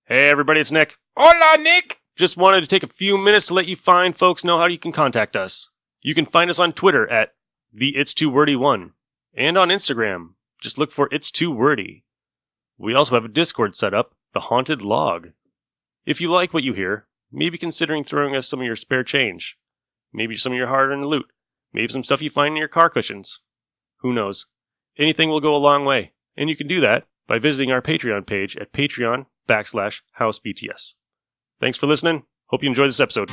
Hey everybody, it's Nick. Hola, Nick! Just wanted to take a few minutes to let you fine folks know how you can contact us. You can find us on Twitter at theitstoowordy1 and on Instagram. Just look for It's Too Wordy. We also have a Discord set up, The Haunted Log. If you like what you hear, maybe considering throwing us some of your spare change. Maybe some of your hard-earned loot. Maybe some stuff you find in your car cushions. Who knows? Anything will go a long way, and you can do that by visiting our Patreon page at patreon.com/housebts. Thanks for listening. Hope you enjoy this episode.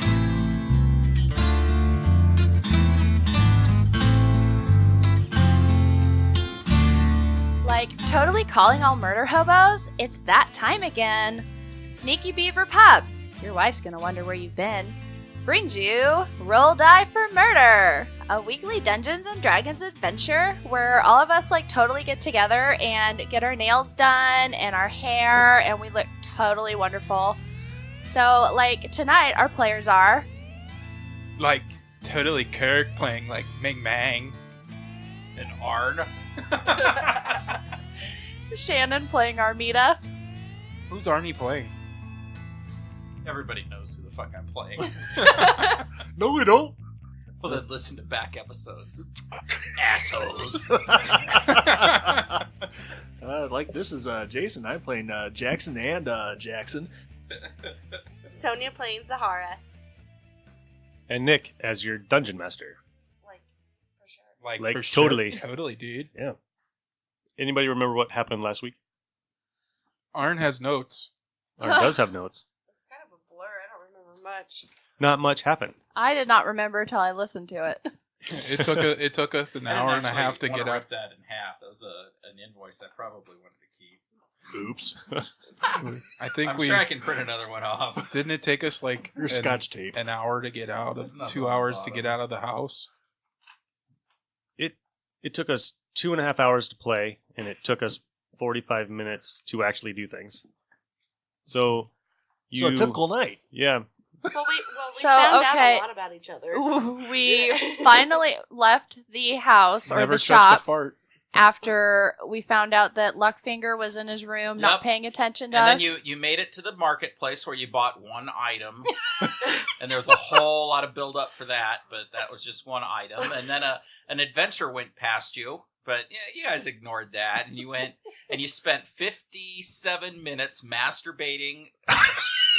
Like, totally calling all murder hobos? It's that time again. Sneaky Beaver Pup, your wife's gonna wonder where you've been, brings you Roll Die for Murder, a weekly Dungeons & Dragons adventure where all of us totally get together and get our nails done and our hair, and we look totally wonderful. So, tonight our players are... Totally Kirk playing, Ming Mang. And Arn. Shannon playing Armida. Who's Arnie playing? Everybody knows who the fuck I'm playing. No, we don't. Well, then listen to back episodes. Assholes. This is Jason. I'm playing Jackson and Jackson. Sonia playing Zahara. And Nick as your dungeon master. For sure. For sure. Totally. Totally, dude. Yeah. Anybody remember what happened last week? Arn has notes. Or does have notes. It's kind of a blur. I don't remember much. Not much happened. I did not remember until I listened to it. It took us an hour and a half to get out. Rip that in half. That was an invoice I probably wanted to keep. Oops. I think I'm sure I can print another one off. Didn't it take us Your scotch tape. an hour to get out of 2 hours to get out of the house? It took us 2.5 hours to play, and it took us 45 minutes to actually do things. So a typical night. Yeah. Well, we So, found okay. out a lot about each other. We finally left the house or Never the trust shop a fart. after we found out that Luckfinger was in his room, not Yep. paying attention to And us. then you made it to the marketplace where you bought one item. And there was a whole lot of build up for that, but that was just one item. And then an adventure went past you. But yeah, you guys ignored that, and you went and you spent 57 minutes masturbating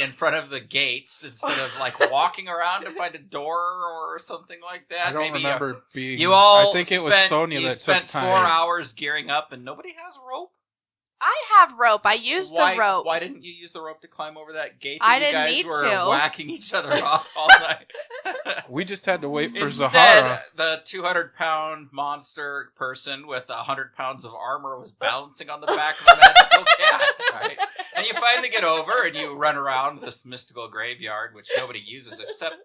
in front of the gates instead of walking around to find a door or something like that. I don't remember being. You all. I think it was Sonia that spent took time. 4 hours gearing up, and nobody has rope. I have rope. I used the rope. Why didn't you use the rope to climb over that gate? I That didn't you guys need were to. whacking each other off all night. We just had to wait for Instead, Zahara. the 200-pound monster person with 100 pounds of armor was balancing on the back of a magical cat, right? And you finally get over, and you run around this mystical graveyard, which nobody uses, except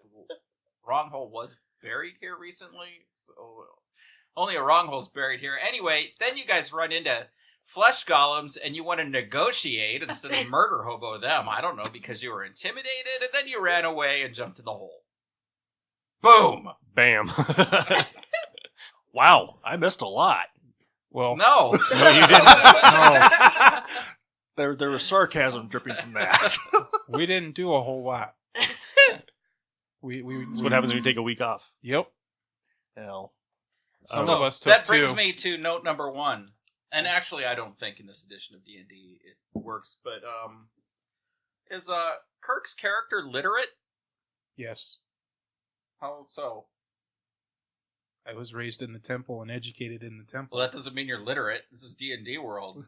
Wronghole was buried here recently, so only a Wronghole's buried here. Anyway, then you guys run into flesh golems, and you want to negotiate instead of murder hobo them. I don't know, because you were intimidated, and then you ran away and jumped in the hole. Boom! Bam. Wow. I missed a lot. Well, No. No, you didn't. No. There was sarcasm dripping from that. we didn't do a whole lot. That's what happens when you take a week off. Yep. Hell. Some So of us took that brings two. me to note number 1. And actually, I don't think in this edition of D&D it works, but is Kirk's character literate? Yes. How so? I was raised in the temple and educated in the temple. Well, that doesn't mean you're literate. This is D&D world.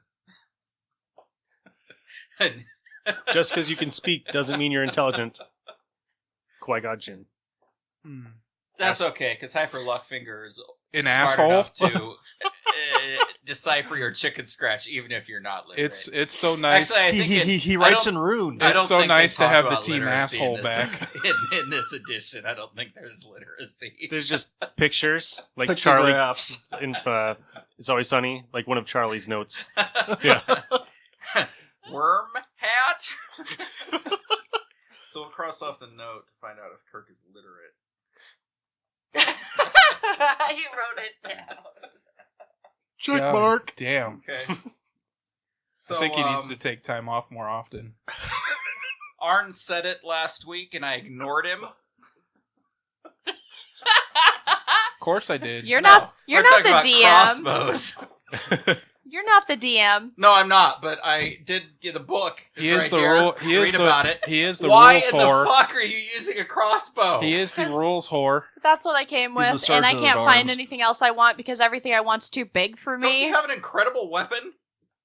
Just because you can speak doesn't mean you're intelligent. Qui-Gon Jinn. That's okay, because Hyper Luckfinger is An smart asshole? enough to decipher your chicken scratch, even if you're not literate. It's so nice. Actually, I think He I writes don't- in runes. I It's don't so think they nice to talk have the about team literacy asshole in this- back. In this edition, I don't think there's literacy. There's just pictures, like Charlie. Pictographs. In It's Always Sunny, like one of Charlie's notes. Yeah. Worm hat? So we'll cross off the note to find out if Kirk is literate. He wrote it down. Check God mark. Damn. Okay. So, I think he needs to take time off more often. Arn said it last week, and I ignored him. Of course I did. You're No, not. You're we're not the talking DM. about crossbows. You're not the DM. No, I'm not. But I did get a book. It's He is right the here. rule. He is Read the. about it. He is the Why rules in whore. the fuck are you using a crossbow? He is the 'Cause- rules whore. That's what I came He's the with, and I sergeant can't at find arms. anything else I want because everything I want's too big for Don't me. you have an incredible weapon?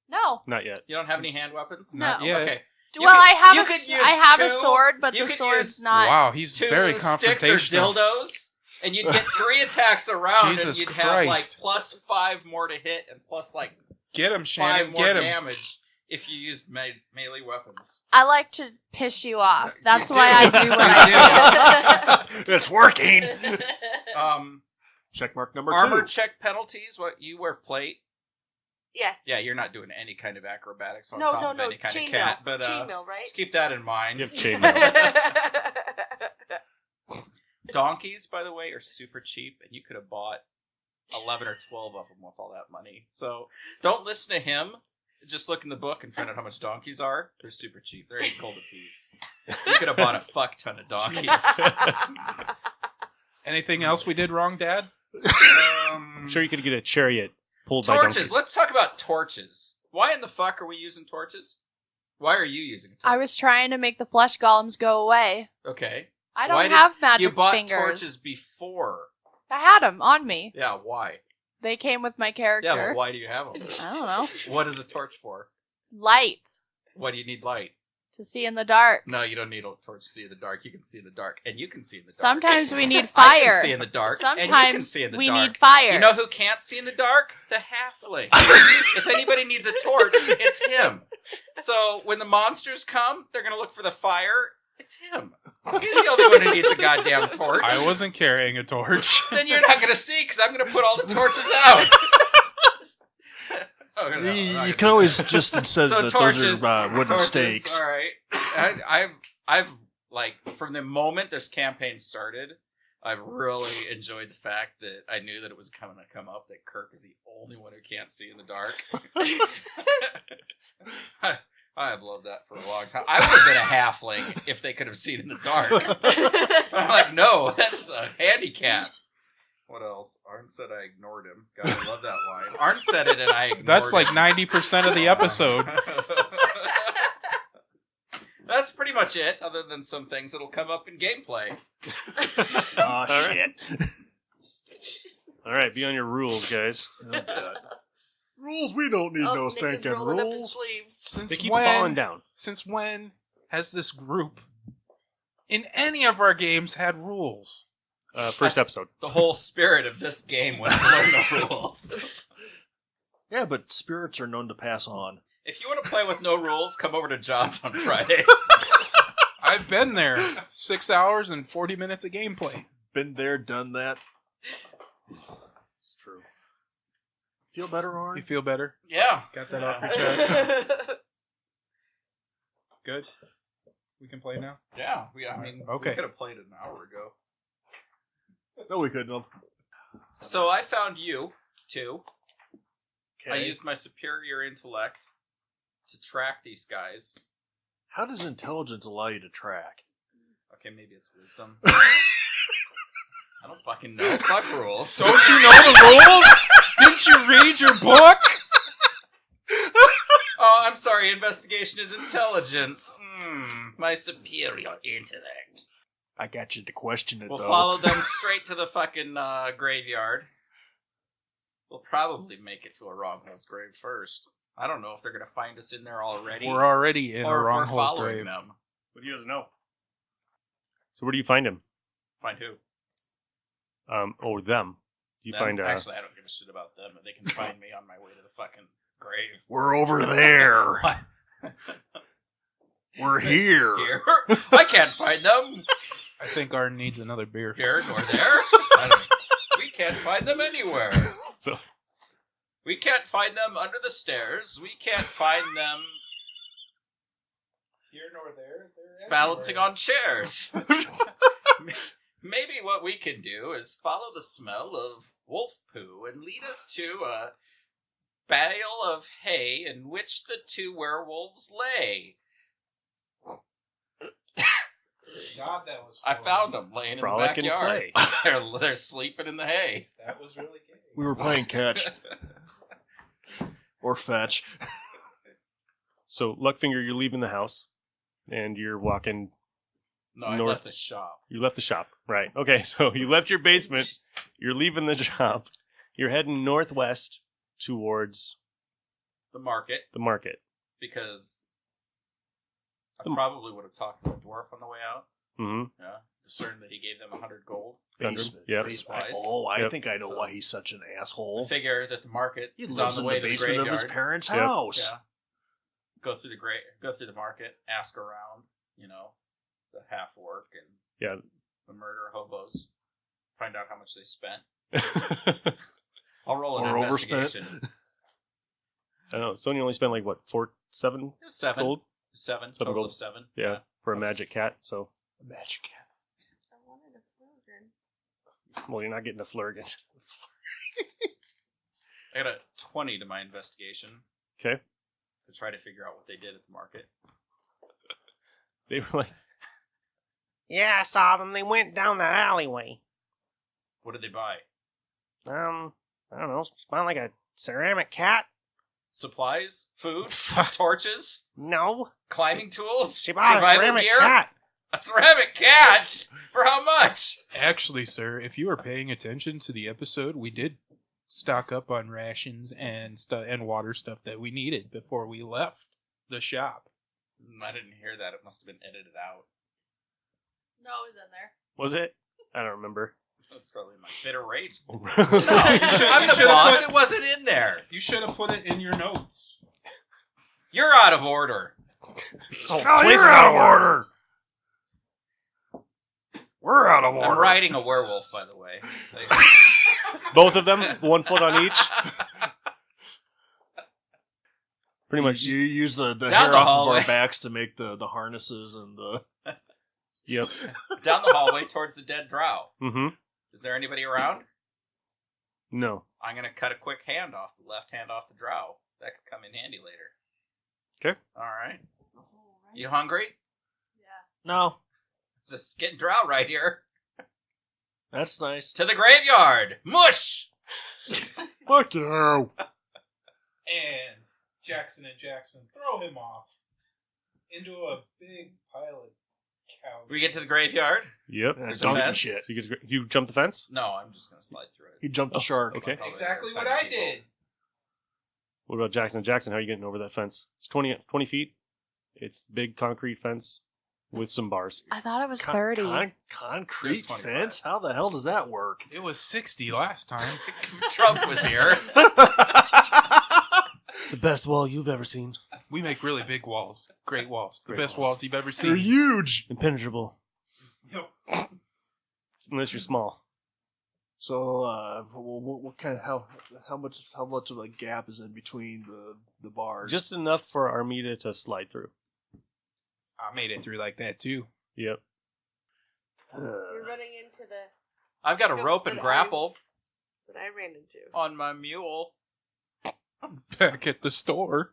No. Not yet. You don't have any hand weapons? Not No. yet. Okay. You Well, could- I have you a could s- use I have a two- sword, but you the could sword's use not. Wow, he's Two very sticks or confrontational. dildos, and you'd get 3 attacks around, Jesus and you'd have like Christ. plus 5 more to hit and plus like Get him, 5 Shannon. more Get him. damage if you used melee weapons. I like to piss you off. That's You why do. I do what I do. It's working. Check mark number Armor 2. check penalties. What you wear plate? Yes. Yeah, you're not doing any kind of acrobatics on No, top no, of no. any kind of Chainmail. cat, but Chainmail, right? just keep that in mind. You have chainmail. Donkeys, by the way, are super cheap, and you could have bought 11 or 12 of them with all that money. So don't listen to him. Just look in the book and find out how much donkeys are. They're super cheap. They're 8 gold a piece. You could have bought a fuck ton of donkeys. Anything else we did wrong, Dad? I'm sure you could get a chariot pulled by Torches. donkeys. Let's talk about torches. Why in the fuck are we using torches? Why are you using a torch? I was trying to make the flesh golems go away. Okay. I Why don't did- have magic You bought fingers. torches before. I had them on me. Yeah, why? They came with my Yeah, character. but why do you have them? I don't know. What is a torch for? Light Why do you need light? to see in the dark. No, you don't need a torch to see in the dark. You can see in the dark, and you can see in the dark. Sometimes we need I fire. can see in the dark, and you can Sometimes see in the we dark. need fire. You know who can't see in the dark? The halfling. If anybody needs a torch, it's him. So when the monsters come, they're gonna look for the fire. It's him. He's the only one who needs a goddamn torch. I wasn't carrying a torch. Then you're not gonna see because I'm gonna put all the torches out. Oh, no, You can always just instead So that torches, those are wooden torches, stakes. All right, I've like from the moment this campaign started, I've really enjoyed the fact that I knew that it was coming to come up that Kirk is the only one who can't see in the dark. I've loved that for a long time. I would have been a halfling if they could have seen in the dark. I'm like, no, that's a handicap. What else? Arn said I ignored him. God, I love that line. Arn said it and I ignored That's like him. 90% of the episode. That's pretty much it, other than some things that'll come up in gameplay. Oh, All shit. All right, be on your rules, guys. Rules, we don't need no Nick is stinking rolling up his rules. sleeves. They keep falling down. Since when has this group in any of our games had rules? First episode. The whole spirit of this game was to learn the rules. Yeah, but spirits are known to pass on. If you want to play with no rules, come over to John's on Fridays. I've been there. 6 hours and 40 minutes of gameplay. Been there, done that. It's true. Feel better, You Arn? feel better? Yeah. Got that off your chest? Good. We can play now? Yeah, I mean, Okay. we could have played it an hour ago. No, we couldn't have. So I found you, too. I Okay. used my superior intellect to track these guys. How does intelligence allow you to track? Okay, maybe it's wisdom. I don't fucking know. Fuck rules. Don't you know the rules? Didn't you read your book? Oh, I'm sorry. Investigation is intelligence. My superior intellect. I got you to question it, We'll though. follow them straight to the fucking graveyard. We'll probably make it to Orongo's grave first. I don't know if they're gonna find us in there already. We're already in or a if wrong we're hole's following grave. them. But he doesn't know. So where do you find him? Find who? Or them? You Them? find Actually, I don't give a shit about them. They can find me on my way to the fucking grave. We're over there. What? We're here. Here? I can't find them. I think Arn needs another beer. Here nor there. We can't find them anywhere. So We can't find them under the stairs. We can't find them Here nor there. balancing on chairs. Maybe what we can do is follow the smell of wolf poo and lead us to bale of hay in which the two werewolves lay. God, that was. I found them laying Frolic in the and backyard. play. They're sleeping in the hay. That was really gay. We were playing catch. Or fetch. So, Luckfinger, you're leaving the house, and you're walking. No, I North. left the shop. You left the shop, right? Okay, so you left your basement. You're leaving the shop. You're heading northwest towards The market, the market. because I The- probably would have talked to the dwarf on the way out. Mm-hmm. Yeah, discerned that he gave them 100 gold. Basement. Yep. Basement. Supplies. Oh, I Yep. think I know So- why he's such an asshole. Figure that the market He is on lives the in way the to the basement of graveyard. his parents' Yep. house. Yeah. Go through the market, ask around, the half orc and Yeah. the murder hobos. Find out how much they spent. I'll roll an Or overspent. investigation. I know. Sonya only spent like what, 7 Seven. gold? Seven. Seven Total gold. of 7. Yeah, for a magic cat. So, Magic cat. I wanted a Flurgan. well, you're not getting a flurgan. I got a 20 to my investigation Okay. to try to figure out what they did at the market. They were like, Yeah, I saw them. They went down that alleyway. What did they buy? I don't know. Found like a ceramic cat. Supplies? Food? Torches? No, Climbing tools? she bought a survival ceramic gear? cat. A ceramic cat? For how much? Actually, sir, if you were paying attention to the episode, we did stock up on rations and and water stuff that we needed before we left the shop. I didn't hear that. It must have been edited out. No, it was in there. was it? I don't remember. That's probably my bitter rage. You I'm should the have boss. put- It wasn't in there. You should have put it in your notes. You're out of order. So, No, place you're is out of order. We're out of order. I'm riding a werewolf, by the way. Both of them, 1 foot on each. Pretty much. You use the Down hair the off hallway. of our backs to make the harnesses and the... Yep. Down the hallway towards the dead drow. Mm-hmm. Is there anybody around? No. I'm going to cut a quick hand off, the left hand off the drow. That could come in handy later. 'Kay. All right. You hungry? No, It's a skin drow right here. that's nice. To the graveyard. Mush! Fuck you. And Jackson throw him off into a big pile of cows. We get to the graveyard? Yep. That's There's a donkey fence? shit. You jump the fence? No, I'm just going to slide through it. He jumped the shark. Okay. Exactly what I did. What about Jackson? Jackson, how are you getting over that fence? It's 20 feet. It's big concrete fence with some bars. I thought it was 30. Concrete It was 25. fence? How the hell does that work? It was 60 last time. Trump was here. It's the best wall you've ever seen. We make really big walls. Great walls. The Great best walls. walls you've ever They're seen. huge. Impenetrable. Yep. Unless you're small. So, what kind of how much of a gap is in between the bars? Just enough for Armida to slide through. I made it through like that too. Yep. You're running into the I've got a rope and grapple that I ran into. on my mule. Back at the store.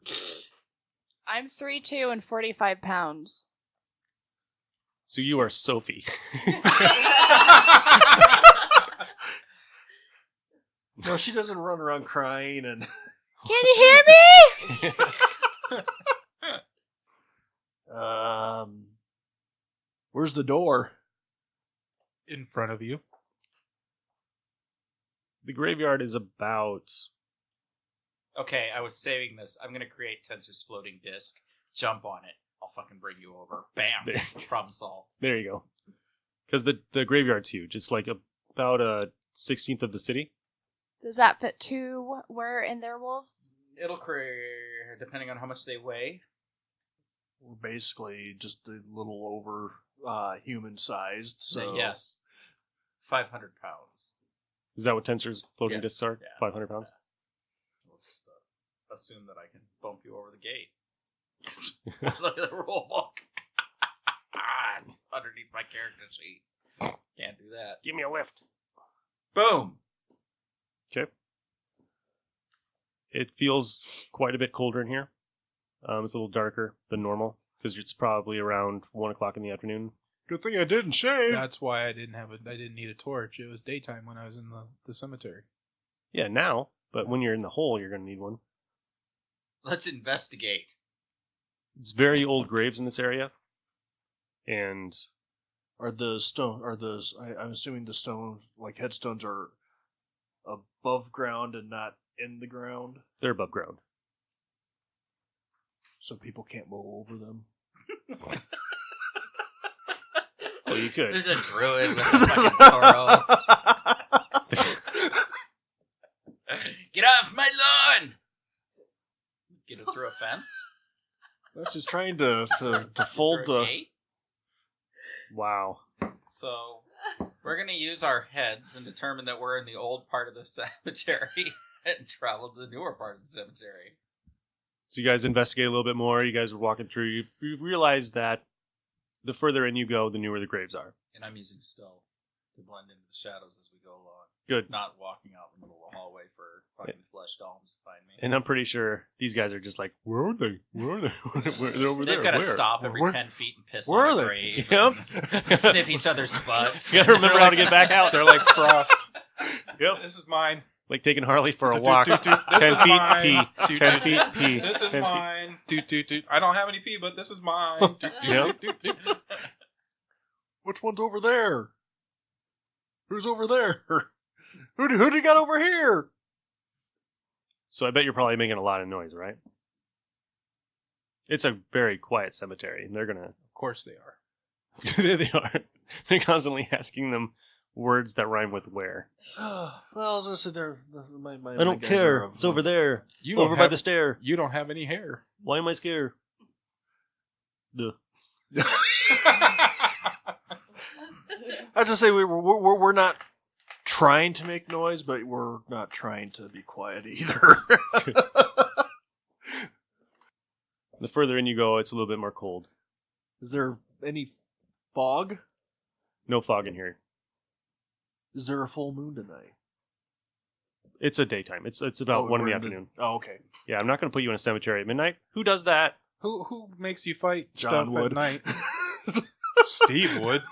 I'm 3'2" and 45 pounds. So you are Sophie. No, she doesn't run around crying and. Can you hear me? Where's the door? In front of you. The graveyard is about... Okay, I was saving this. I'm going to create Tensor's floating disc. Jump on it. I'll fucking bring you over. Bam. There. Problem solved. There you go. Because the graveyard's huge. It's like about a 16th of the city. Does that fit 2 were in their wolves? It'll create, depending on how much they weigh. We're basically just a little over human sized. So Yes. 500 pounds. Is that what Tensor's floating Yes. discs are? Yeah. 500 pounds? We'll just assume that I can bump you over the gate. Look at the rule book. It's underneath my character sheet. Can't do that. Give me a lift. Boom. Okay. It feels quite a bit colder in here. It's a little darker than normal because it's probably around 1 o'clock in the afternoon. Good thing I didn't shave. That's why I didn't need a torch. It was daytime when I was in the cemetery. Yeah, now, but when you're in the hole, you're going to need one. Let's investigate. It's very old graves in this area, and I'm assuming the stone, like headstones, are above ground and not in the ground, they're above ground. so people can't mow over them. Well, you could. There's a druid with a fucking Toro. Get off my lawn! Get it through a fence? That's just trying to fold Through a the. gate? Wow. So, we're going to use our heads and determine that we're in the old part of the cemetery and travel to the newer part of the cemetery. So you guys investigate a little bit more. You guys are walking through. You realize that the further in you go, the newer the graves are. And I'm using stealth to blend into the shadows as we go along. Good. Not walking out in the middle of the hallway for fucking flesh domes to find me. And I'm pretty sure these guys are just like, where are they? Where are they? They're over there. They've got to Where? stop every Where- 10 feet and piss where on are the they? grave. Yep. and Sniff each other's butts. You gotta remember how to get back out. They're like Frost. Yep. This is mine. Like taking Harley for a walk. This 10 is feet, mine. pee. 10 feet, pee. This is 10 feet. mine. I don't have any pee, but this is mine. Yep. Which one's over there? Who's over there? Who do you got over here? So I bet you're probably making a lot of noise, right? It's a very quiet cemetery, and they're gonna. Of course they are. They are. They're constantly asking them words that rhyme with where. Well, I was gonna say my I don't guys care. are of- It's over there. You don't Over by have- the stair. You don't have any hair. Why am I scared? Duh. I just say we're not trying to make noise, but we're not trying to be quiet either. The further in you go, it's a little bit more cold. Is there any fog? No fog in here. Is there a full moon tonight? It's a daytime. It's about 1 in the we're afternoon. Oh, okay. Yeah, I'm not going to put you in a cemetery at midnight. Who does that? Who makes you fight John stuff would. at night? Steve would.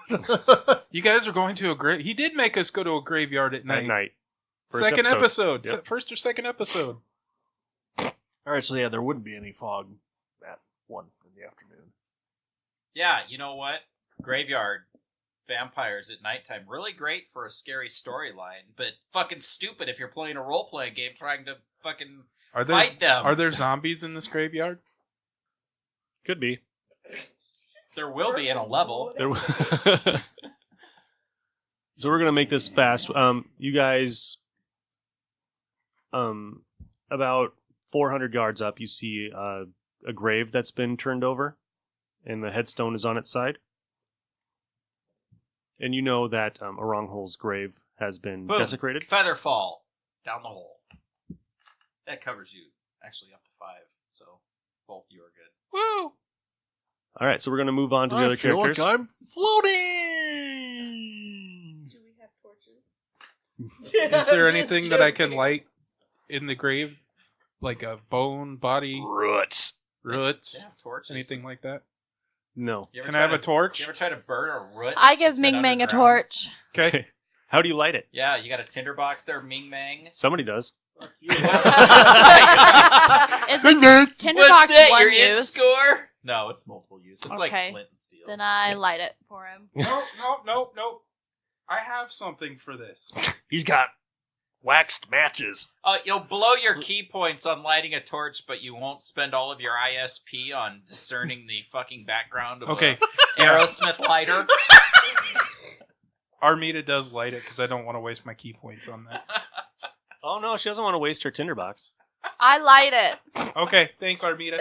You guys are going to a grave. He did make us go to a graveyard at night. At night. First Second episode. Yep. First or second episode. All right, so yeah, there wouldn't be any fog at 1 in the afternoon. Yeah, you know what? Graveyard vampires at nighttime. Really great for a scary storyline, but fucking stupid if you're playing a role-playing game trying to fucking fight them. Are there zombies in this graveyard? Could be. There will be in a level. There. So we're gonna make this fast. You guys, about 400 yards up, you see a grave that's been turned over, and the headstone is on its side. And you know that Orongo's grave has been Boom. desecrated. Feather fall down the hole. That covers you. Actually, up to 5. So both you are good. Woo! All right, so we're gonna move on to the other feel characters. like I'm floating. Do we have torches? Is there anything that I can light in the grave? Like a bone, body, Roots. roots, Yeah, torches. anything like that? No. You ever Can try I have to- a torch? You ever try to burn a root? I give that's been Ming Mang a underground? torch. Okay. How do you light it? Yeah, you got a tinderbox there, Ming Mang. Somebody does. Is it tinderbox What's that, one your int use? score? No, it's multiple use. It's like Okay. flint and steel. Then I light it for him. No. I have something for this. He's got waxed matches. You'll blow your key points on lighting a torch, but you won't spend all of your ISP on discerning the fucking background of Okay. a Aerosmith lighter. Armida does light it because I don't want to waste my key points on that. Oh no, she doesn't want to waste her tinderbox. I light it. Okay, thanks, Armida.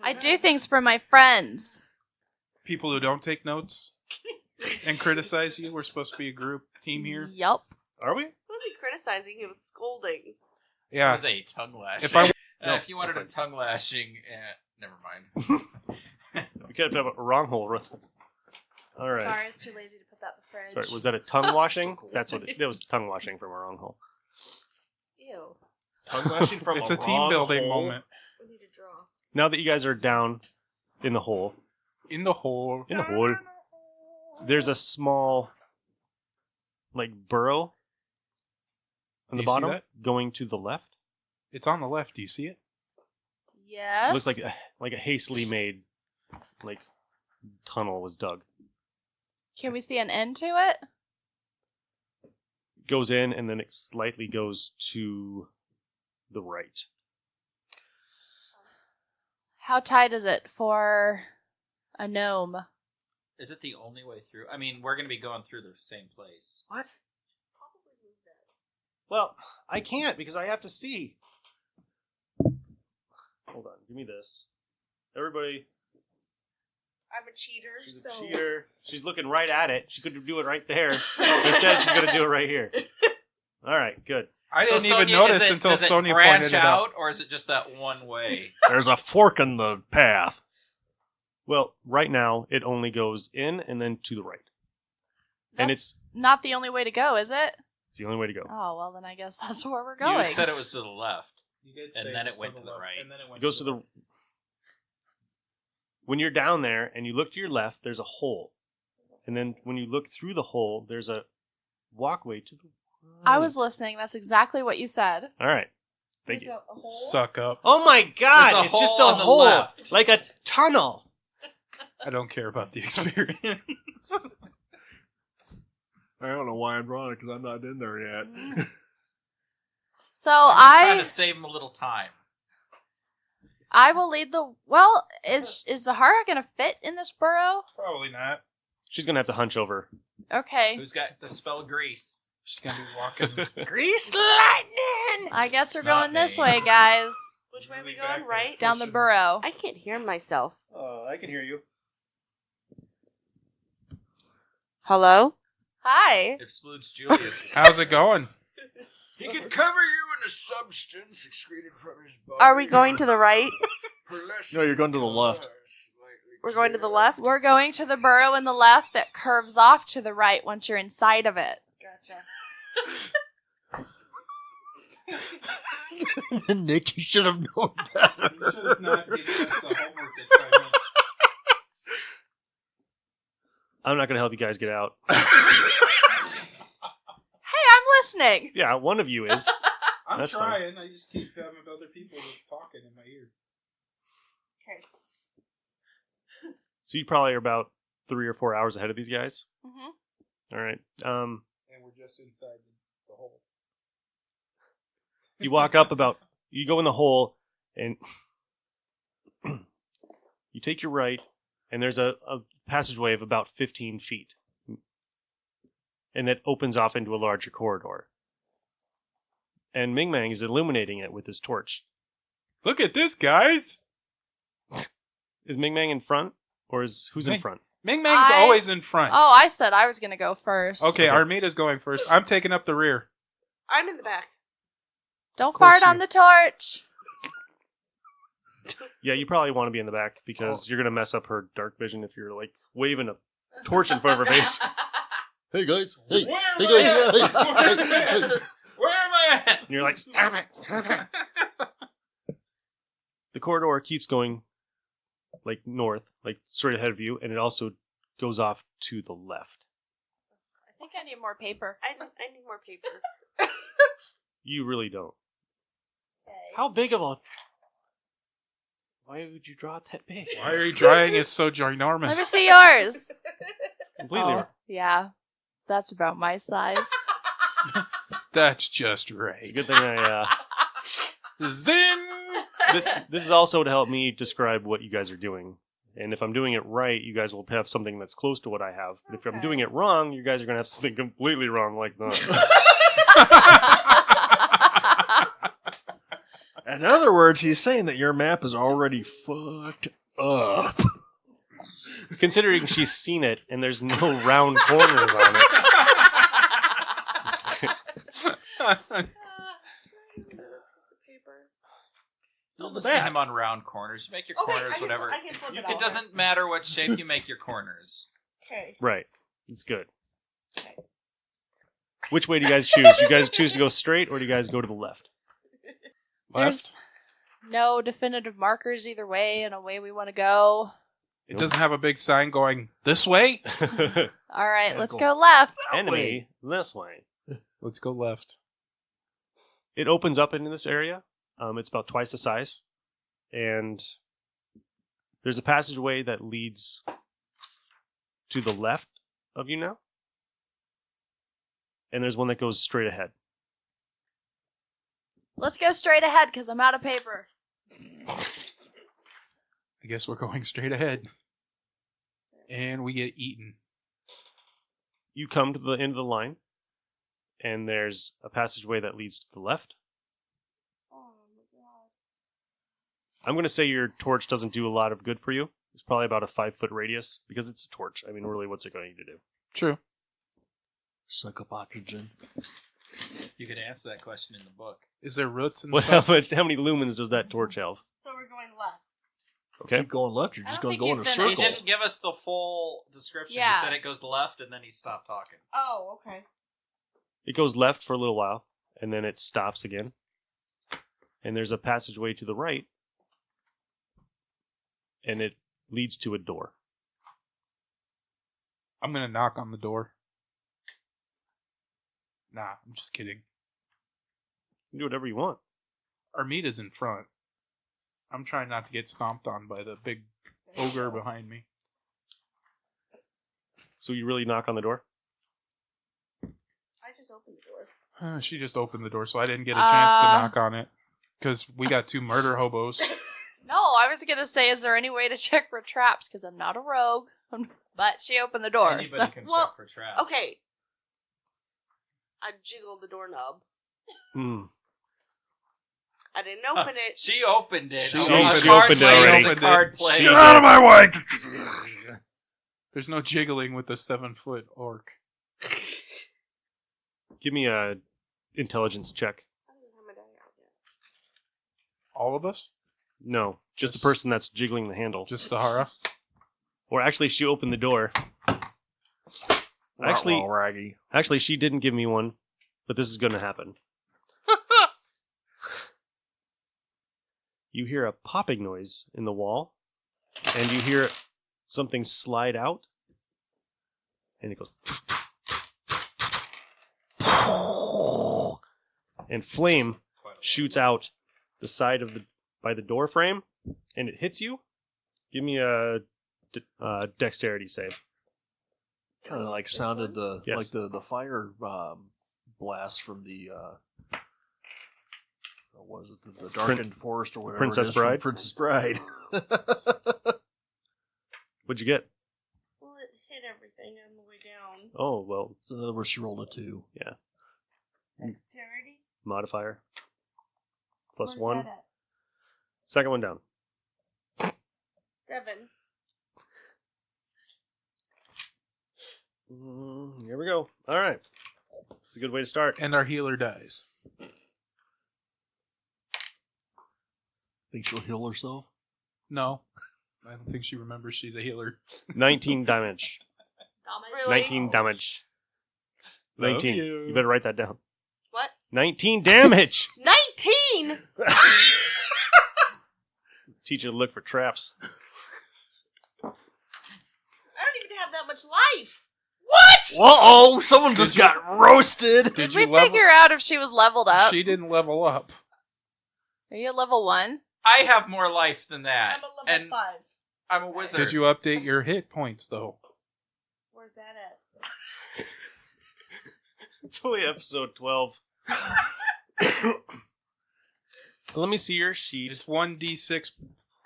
I do things for my friends. People who don't take notes and criticize you. We're supposed to be a group team here. Yup. Are we? Was he criticizing? He was scolding. It Yeah. was a tongue lashing. If I if you wanted a tongue lashing, never mind. We could have a wrong hole with us. All right. Sorry, I was too lazy to put that in the fridge. Sorry, was that a tongue washing? So cool. That's what it was. Tongue washing from a wrong hole. Ew. Tongue lashing from It's a a team wrong building hole. moment. We need to draw. Now that you guys are down in the hole, In the hole. there's a small, like, burrow on Do the you see bottom that? going to the left. It's on the left. Do you see it? Yes. Looks like a hastily made, like, tunnel was dug. Can we see an end to it? Goes in and then it slightly goes to the right. How tight is it for a gnome? Is it the only way through? I mean, we're going to be going through the same place. What? Well, I can't because I have to see. Hold on, give me this. Everybody, I'm a cheater, she's so a cheater. She's looking right at it. She could do it right there. Instead, she's going to do it right here. All right, good. I So didn't even Sonia, notice is it- until does it Sonia branch pointed it out, out. or is it just that one way? There's a fork in the path. Well, right now, it only goes in and then to the right. And That's not the only way to go, is it? It's the only way to go. Oh, well, then I guess that's where we're going. You said it was to the left. You did And say then was it went to the left, right. and then it went It goes to the... When you're down there and you look to your left, there's a hole. And then when you look through the hole, there's a walkway to the right. I was listening. That's exactly what you said. All right. Thank There's you. a hole. Suck up. Oh my god, There's a it's just hole a on the hole. left. Like a tunnel. I don't care about the experience. I don't know why I'm drawing it because I'm not in there yet. So I'm just trying I to save him a little time. will lead the. Well, is Zahara gonna fit in this burrow? Probably not. She's going to have to hunch over. Okay, Who's got the spell grease? She's gonna be walking. Grease lightning! I guess we're Not going this me. way, guys. Which way are we Really back going? there. Right? Down the burrow. I can't hear myself. I can hear you. Hello? Hi. If Splooge Julius was How's it going? He can cover you in a substance excreted from his body. Are we going to the right? No, you're going to the left. We're going to the left? We're going to the burrow in the left that curves off to the right once you're inside of it. Gotcha. Nick, you should have known better. You should have not given us the homework assignment. I'm not going to help you guys get out. Hey, I'm listening. Yeah, one of you is. I'm That's fine. trying. I just keep having other people talking in my ear. Okay. So you probably are about 3 or 4 hours ahead of these guys. Mm-hmm. All right. And we're just inside the hole. You walk up you go in the hole, and you take your right, and there's a passageway of about 15 feet. And that opens off into a larger corridor. And Ming Mang is illuminating it with his torch. Look at this, guys. Is Ming Mang in front? Or who's in Ming- front? Ming Mang's I- always in front. Oh, I said I was gonna go first. Okay, Armita's going first. I'm taking up the rear. I'm in the back. Don't course fart on you- the torch. Yeah, you probably want to be in the back because you're going to mess up her dark vision if you're like waving a torch in front of her face. Hey guys. Hey, Where hey am guys. I Hey, at? hey, hey. Where am I at? And you're like, stop it. The corridor keeps going like north, like straight ahead of you, and it also goes off to the left. I think I need more paper. I need more paper. You really don't. Okay. How big of a... Why would you draw it that big? Why are you drying it so Let me ginormous? see yours. Completely. Oh, yeah. That's about my size. That's just right. It's a good thing I... Zing! This is also to help me describe what you guys are doing. And if I'm doing it right, you guys will have something that's close to what I have. But if I'm Okay. doing it wrong, you guys are going to have something completely wrong like that. In other words, he's saying that your map is already fucked up. Considering she's seen it and there's no round corners on it. Don't listen to him on round corners. You make your corners whatever. I can flip it It over. doesn't matter what shape you make your corners. Okay. Right. It's good. Okay. Which way do you guys choose? You guys choose to go straight or do you guys go to the left? There's no definitive markers either way and a way we want to go. It doesn't have a big sign going this way. All right, Yeah, let's go go left. Enemy this way. Let's go left. It opens up into this area. It's about twice the size. And there's a passageway that leads to the left of you now. And there's one that goes straight ahead. Let's go straight ahead because I'm out of paper. I guess we're going straight ahead. And we get eaten. You come to the end of the line, and there's a passageway that leads to the left. Oh my god. I'm going to say your torch doesn't do a lot of good for you. It's probably about a 5-foot radius, because it's a torch. I mean, really, what's it going to do? True. Suck up oxygen. You could answer that question in the book. Is there roots and Well, stuff? but how many lumens does that torch have? So we're going left. Okay. Keep going left, you're I just don't going to go in a think you He circle. didn't give us the full description. Yeah. He said it goes left, and then he stopped talking. Oh, okay. It goes left for a little while, and then it stops again. And there's a passageway to the right, and it leads to a door. I'm going to knock on the door. Nah, I'm just kidding. You can do whatever you want. Our meat is in front. I'm trying not to get stomped on by the big ogre behind me. So you really knock on the door? I just opened the door. She just opened the door, so I didn't get a chance to knock on it. Because we got 2 murder hobos. No, I was going to say, is there any way to check for traps? Because I'm not a rogue. But she opened the door. Anybody So. can Well, check for traps. Okay. I jiggled the doorknob. Hmm. I didn't open it. She opened it. She A opened card it player already. is a card player. Get out of my way! There's no jiggling with the 7-foot orc. Give me a intelligence check. I don't have my die out yet. All of us? No, just the Just- person that's jiggling the handle. Just Sahara? Or actually, she opened the door. Actually, Raggy. actually, she didn't give me one, but this is going to happen. You hear a popping noise in the wall, and you hear something slide out, and it goes. And flame shoots out the side of by the door frame, and it hits you. Give me a dexterity save. Kind of like sounded Yes. like the fire blast from the what was it, the darkened forest or whatever. Princess it is from Bride? Princess Bride. What'd you get? Well, it hit everything on the way down. Oh, well, So in other words, she rolled a 2. Dexterity? modifier. Plus Where's 1. that at? Second one down. 7. Here we go. All right. This is a good way to start. And our healer dies. Think she'll heal herself? No. I don't think she remembers she's a healer. 19 damage. Really? 19 damage. Love 19. you. You better write that down. What? 19 damage! 19?! Teach you to look for traps. I don't even have that much life! Uh-oh! Someone just got roasted! Did you we level- figure out if she was leveled up? She didn't level up. Are you at level 1? I have more life than that. I'm a level and 5. I'm a wizard. Did you update your hit points, though? Where's that at? It's only episode 12. Let me see your sheet. It's 1d6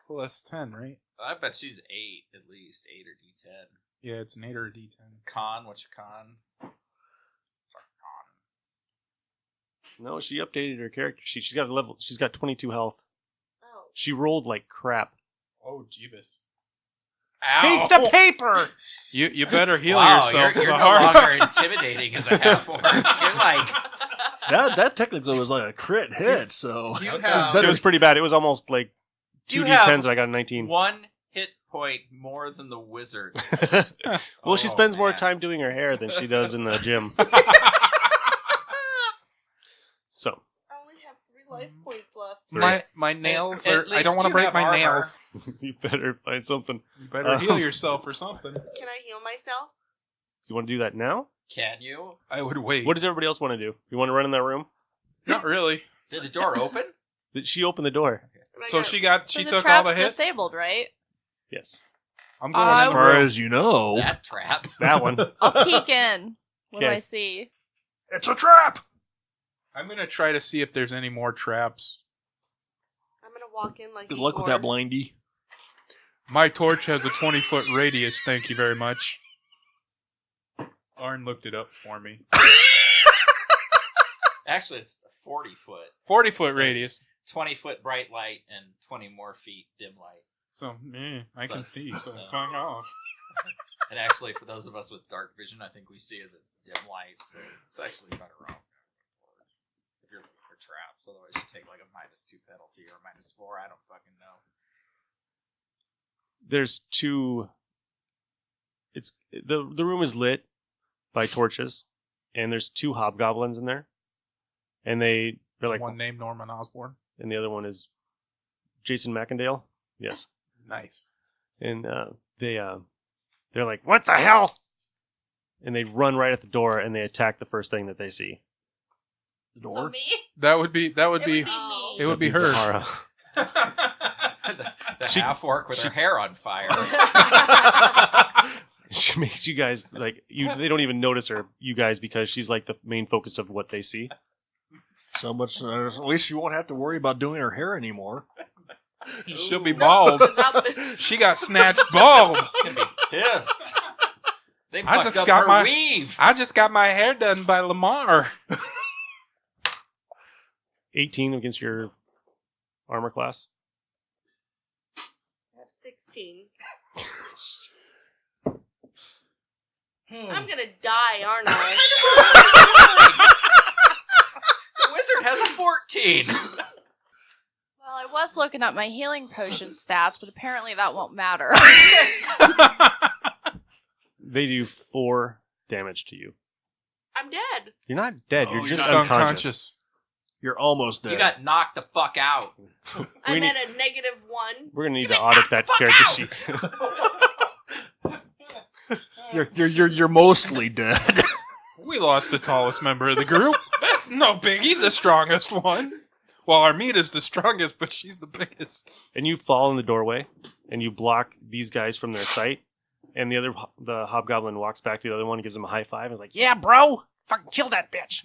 plus 10, right? I bet she's 8 at least. 8 or D10. Yeah, it's an 8 or a d10. Con, what's your con? Fuck con. No, she updated her character sheet. She's got a level. She's got 22 health. Oh. She rolled like crap. Oh, Jeebus. Ow! Take the paper. You better heal Wow, yourself, you're no Sahara. longer intimidating as a half-orc. You're like, That technically was like a crit hit, so... you have It was pretty bad. It was almost like You 2 have D10s. I got a 19. 1 hit point more than the wizard. Well, she Oh, spends more man. time doing her hair than she does in the gym. So, I only have 3 life points left. My nails At are. I least don't want to you break have my armor. nails. You better find something. You better heal yourself or something. Can I heal myself? You want to do that now? Can you? I would wait. What does everybody else want to do? You want to run in that room? Not really. Did the door open? She opened the door. So she So she the took all the trap's hits. disabled, right? Yes. I'm going I in As the far room. as you know, That trap. That one. I'll peek in. What do Okay. I see? it's a trap. I'm gonna try to see if there's any more traps. I'm gonna walk in like Good luck with that, blindy. My torch has a 20-foot radius. Thank you very much. Arn looked it up for me. Actually, it's a 40-foot. 40-foot radius. 20-foot bright light and 20 more feet dim light. So, I can But- see. So, fuck off. And actually, for those of us with dark vision, I think we see as it's dim light, so it's actually better off if you're looking for traps. Otherwise, you take like a -2 penalty or a -4. I don't fucking know. There's two. It's the room is lit by torches, and there's two hobgoblins in there, and they're like, One named Norman Osborn. and the other one is Jason McIndale. Yes, Nice. and they're like, what the hell? And they run right at the door and they attack the first thing that they see. The So door. me? That would be. It would be Oh. me. It would be That'd her. Zahara. the She- half orc with her hair on fire. She makes you guys like you. They don't even notice her, you guys, because she's like the main focus of what they see. So much. At least you won't have to worry about doing her hair anymore. She'll be No, bald. 'cause I'm- She got snatched bald. She's gonna be pissed. They I fucked just up got her my- weave. I just got my hair done by Lamar. 18 against your armor class. I have 16. I'm gonna die, aren't I? The wizard has a 14. Well, I was looking at my healing potion stats, but apparently that won't matter. They do 4 damage to you. I'm dead. You're not dead. Oh, You're you're just Just unconscious. unconscious. You're almost dead. You got knocked the fuck out. I'm need- at a -1. We're gonna need to audit that character sheet. You're mostly dead. We lost the tallest member of the group. That's no biggie, the strongest one. Well, Armita's the strongest, but she's the biggest. And you fall in the doorway, and you block these guys from their sight. And the hobgoblin walks back to the other one, gives him a high five, and is like, "Yeah, bro, fucking kill that bitch."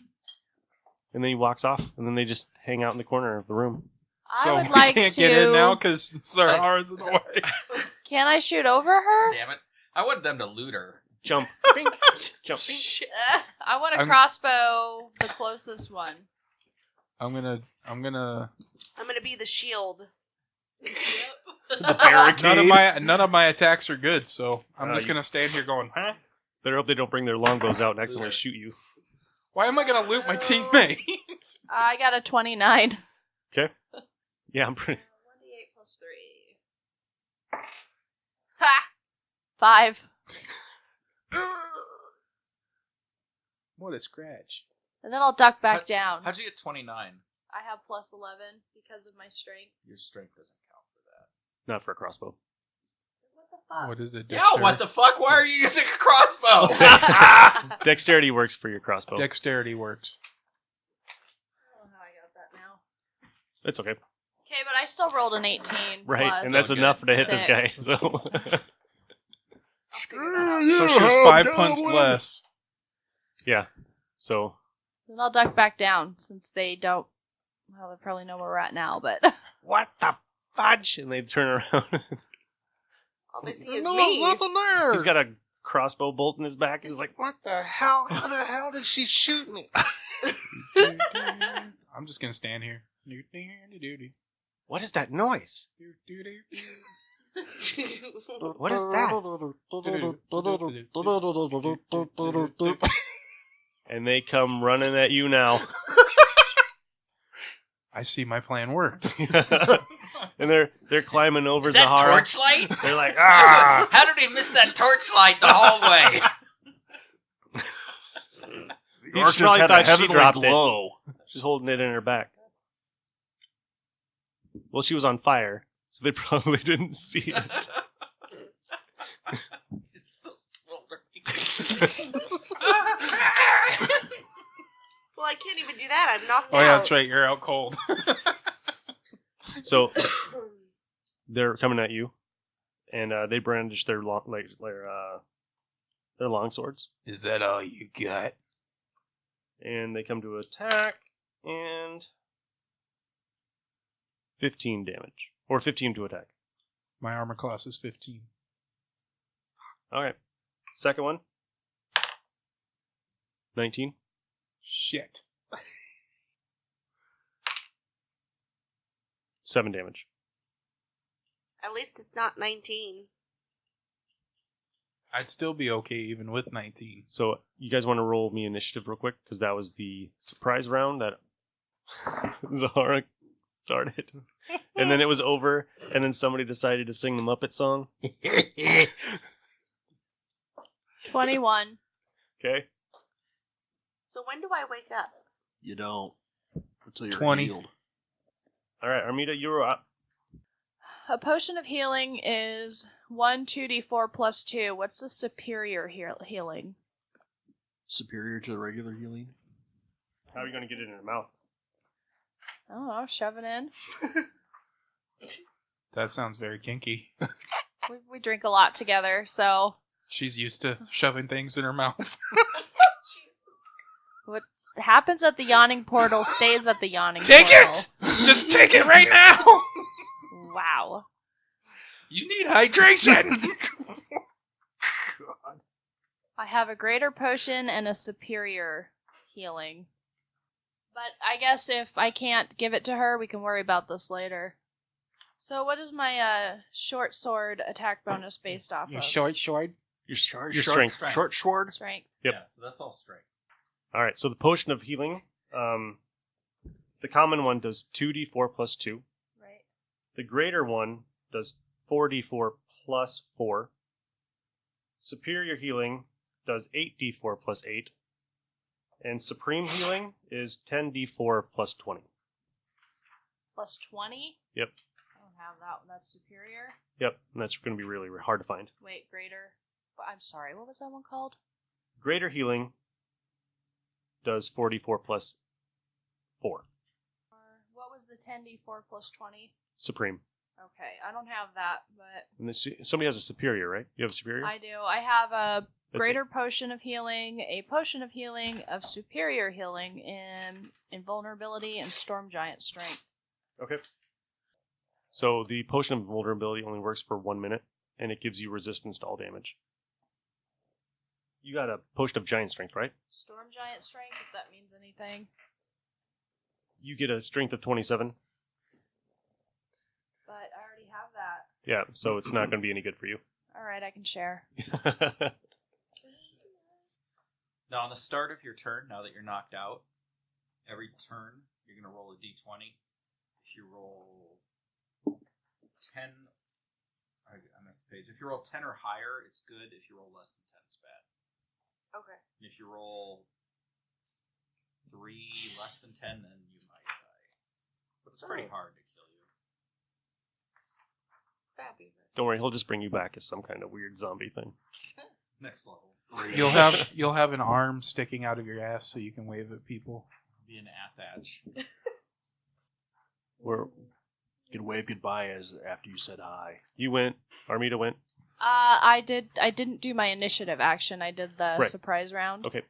And then he walks off, and then they just hang out in the corner of the room. I would we like can't to. get in now because Zahara's in the way. Can I shoot over her? Damn it. I wanted them to loot her. Jump, Bing. Jump. Bing. I want a I'm- crossbow, the closest one. I'm gonna. I'm gonna be the shield. The barricade. None of my attacks are good, so I'm just you- gonna stand here going, huh? Better hope they don't bring their longbows out and accidentally shoot you. Why am I gonna loot my teammate? I got a 29. Yeah, I'm pretty. 1d8 plus 3. Ha! 5. What a scratch. And then I'll duck back down. How'd you get 29? I have plus 11 because of my strength. Your strength doesn't count for that. Not for a crossbow. What the fuck? What is it? Yeah, what the fuck? Why are you using a crossbow? Dexterity works for your crossbow. Dexterity works. I don't know how I got that now. It's okay. Okay, but I still rolled an 18. Right, plus and that's Okay. enough to hit this guy. 6. So I'll figure that out. So she was 5 punts less. yeah. So Then I'll duck back down since they don't. Well, they probably know where we're at now, but. what the fudge? And they turn around. All they see is No, me. nothing there. He's got a crossbow bolt in his back. He's like, "What the hell? How the hell did she shoot me?" I'm just gonna stand here. What is that noise? What is that? And they come running at you now. I see my plan worked. And they're climbing over Is that Zahara. torchlight? They're like, ah! How did he miss that torchlight the hallway? He Archer probably had a thought she heavenly dropped it. glow. She's holding it in her back. Well, she was on fire, so they probably didn't see it. It's still smoldering. Well, I can't even do that. I'm knocked Oh out. yeah, that's right. You're out cold. So they're coming at you, and they brandish their long swords, Is that all you got? and they come to attack, and 15 damage, or 15 to attack. My armor class is 15. Okay, second one, 19. Shit. 7 damage. At least it's not 19. I'd still be okay even with 19. So you guys want to roll me initiative real quick, because that was the surprise round that Zahara started, and then it was over, and then somebody decided to sing the Muppet song. 21. Okay. So when do I wake up? You don't. Until you're 20. healed. All right, Armida, you're up. A potion of healing is 1 2d4 plus 2. What's the superior healing? Superior to the regular healing. How are you going to get it in your mouth? I don't know, shove it in. That sounds very kinky. We drink a lot together, so She's used to shoving things in her mouth. what happens at the yawning portal stays at the yawning Take portal. it! Just take it right now! Wow. You need hydration! I have a greater potion and a superior healing. But I guess if I can't give it to her, we can worry about this later. So what is my short sword attack bonus based off You of? short? Your strength. Short sword. Strength. Yep. Yeah, so that's all strength. All right, so the potion of healing, the common one does 2d4 plus 2. Right. The greater one does 4d4 plus 4. Superior healing does 8d4 plus 8. And supreme healing is 10d4 plus 20. Plus 20? Yep. I don't have that one. That's superior. Yep, and that's going to be really hard to find. Wait, greater. I'm sorry, what was that one called? Greater healing does 44 plus 4. What was the 10d4 plus 20? Supreme. Okay, I don't have that, but And somebody has a superior, right? You have a superior? I do. I have a That's greater potion of healing, a potion of healing, of superior healing, in invulnerability and storm giant strength. Okay. So the potion of vulnerability only works for 1 minute, and it gives you resistance to all damage. You got a potion of giant strength, right? Storm giant strength, if that means anything. You get a strength of 27. But I already have that. Yeah, so it's not going to be any good for you. Alright, I can share. Now, on the start of your turn, now that you're knocked out, every turn you're going to roll a d20. If you roll 10, I missed the page. If you roll 10 or higher, it's good. If you roll less than 10, it's bad. Okay. And if you roll 3 less than 10, then you might die. But it's pretty hard to kill you. Fabulous. Don't worry, he'll just bring you back as some kind of weird zombie thing. Next level. You'll have an arm sticking out of your ass so you can wave at people. Be an Athach. Where You can wave goodbye after you said hi. you went, Armida went. I didn't do my initiative action. I did the Right. surprise round. Okay.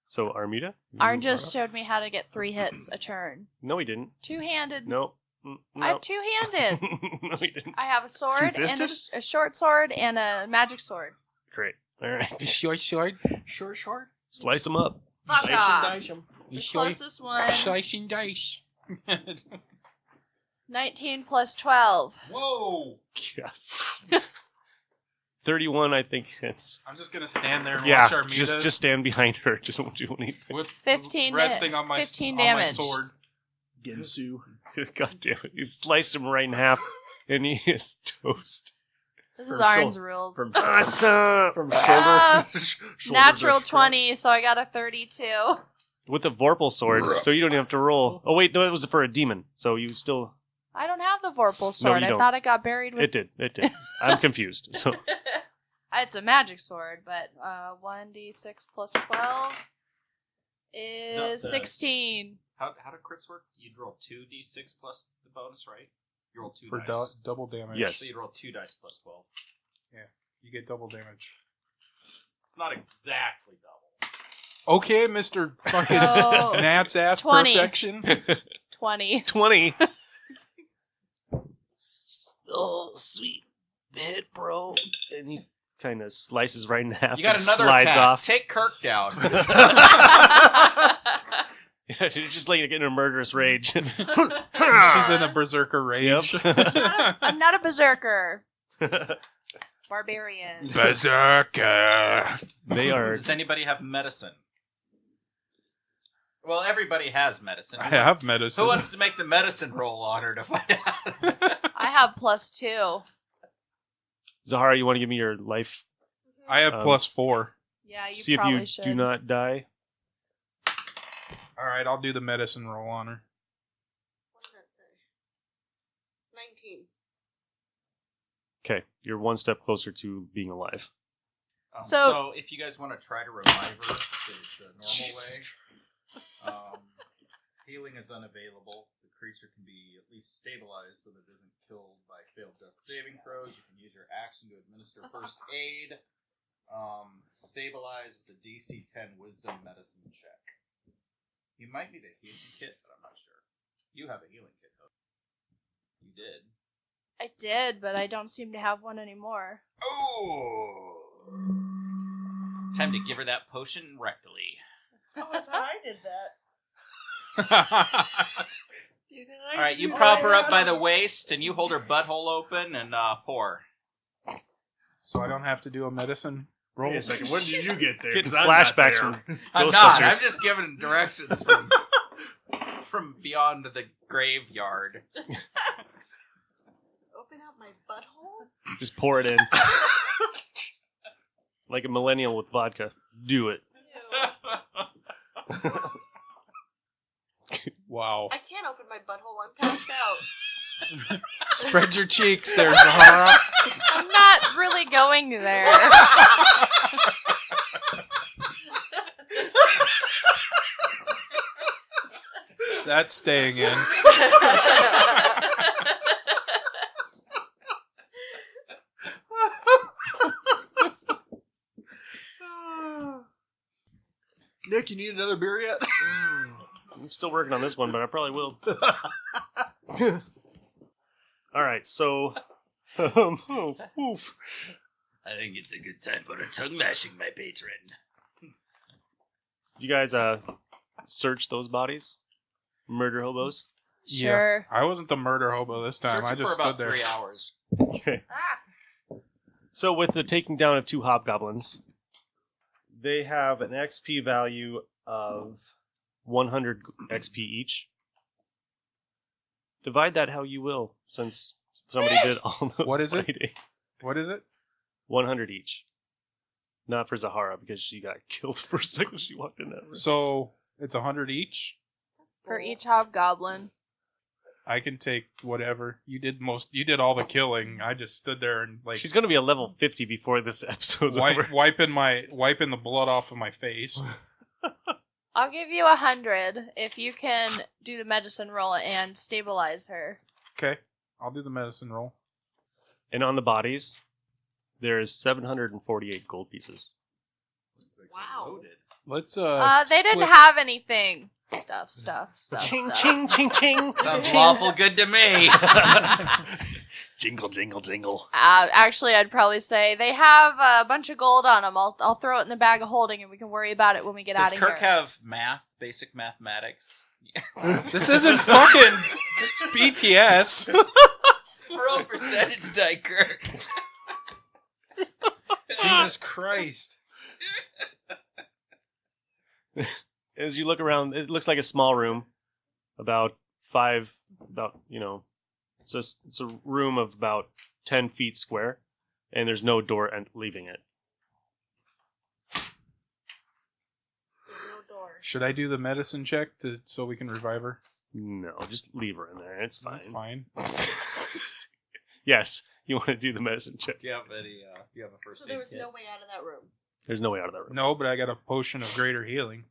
So, Armida? you Arn are just up. showed me how to get 3 hits a turn. No, he didn't. Two-handed. No. I'm two-handed. No, he didn't. I have a sword and Two-fisted? a short sword and a magic sword. Great. All right. Short sword? Short. Slice him up. Fuck Dice and off. dice 'em. The closest one. Slice and dice. 19 plus 12. Whoa! Yes. 31, I think it's. I'm just gonna stand there and watch Yeah, Armida just stand behind her. Just don't do anything. with 15 resting on my 15 on my damage. sword. Gensu. God damn it. He sliced him right in half, and he is toast. This is From Arn's shou- rules. From Awesome! from Ah, shoulder. shoulders Natural are stretched. 20, so I got a 32. With a Vorpal sword, so you don't even have to roll. Oh, wait, no, it was for a demon, so you still. I don't have the Vorpal sword. you I don't. thought it got buried with... It did. I'm confused. So It's a magic sword, but 1d6 plus 12 is 16. How do crits work? You'd roll 2d6 plus the bonus, right? You roll 2 For dice. double damage. Yes. So you roll 2 dice plus 12. You get double damage. Not exactly double. Okay, Mr. fucking So, Nat's ass 20. perfection. 20. 20. Oh, sweet bit, bro. And he kind of slices right in half. You got and another slides attack. off. Take Kirk down. You're just like getting a murderous rage. She's in a berserker rage. I'm not a berserker. Barbarian. Berserker. They are. Does anybody have medicine? Well, everybody has medicine. I have medicine. Who wants to make the medicine roll on her to find out? I have +2. Zahara, you want to give me your life? I have +4. Yeah, you See if probably you should. do not die. All right, I'll do the medicine roll on her. What does that say? 19. Okay, you're one step closer to being alive. So- if you guys want to try to revive her the normal Jesus. way, healing is unavailable. The creature can be at least stabilized so that it isn't killed by failed death saving throws. You can use your action to administer first aid. Stabilize with a DC 10 Wisdom Medicine check. You might need a healing kit, but I'm not sure. You have a healing kit, though. You did. I did, but I don't seem to have one anymore. Oh! Time to give her that potion rectally. Oh, I thought I did that. All right, you prop her up by the waist, and you hold her butthole open and pour. So I don't have to do a medicine roll. Wait a second. When did you get there? Getting 'Cause I'm not flashbacks there. from I'm not. Ghostbusters. I'm just giving directions from beyond the graveyard. Open up my butthole? Just pour it in. Like a millennial with vodka. Do it. Wow. I can't open my butthole. I'm passed out. Spread your cheeks there, Zahara. I'm not really going there. That's staying in. Nick, you need another beer yet? I'm still working on this one, but I probably will. All right, so... oof. I think it's a good time for a tongue mashing, my patron. You guys search those bodies? Murder hobos? Sure. Yeah. I wasn't the murder hobo this time. I Searching just for about stood there. 3 hours. Okay. So with the taking down of 2 hobgoblins, they have an XP value of 100 XP each. Divide that how you will, since somebody did all the What is it? fighting. What is it? 100 each. Not for Zahara, because she got killed the first second she walked in that room. So it's 100 each. For each hobgoblin. I can take whatever. You did all the killing. I just stood there and like She's going to be a level 50 before this episode's over. wiping the blood off of my face. I'll give you 100 if you can do the medicine roll and stabilize her. Okay, I'll do the medicine roll. And on the bodies, there's 748 gold pieces. Wow. Loaded. Let's They didn't split- have anything. Stuff. Ching, ching, ching, ching. Sounds lawful good to me. Jingle, jingle, jingle. Actually, I'd probably say they have a bunch of gold on them. I'll throw it in the bag of holding, and we can worry about it when we get out Does of Kirk here. have math, basic mathematics? This isn't fucking BTS. Roll percentage die, Kirk. Jesus Christ. As you look around, it looks like a small room, it's a room of about 10 feet square, and there's no door leaving it. There's no door. Should I do the medicine check so we can revive her? No, just leave her in there. It's fine. That's fine. Yes, you want to do the medicine check. Do you have any? Do you have a first So aid there was kit? no way out of that room. There's no way out of that room. No, but I got a potion of greater healing.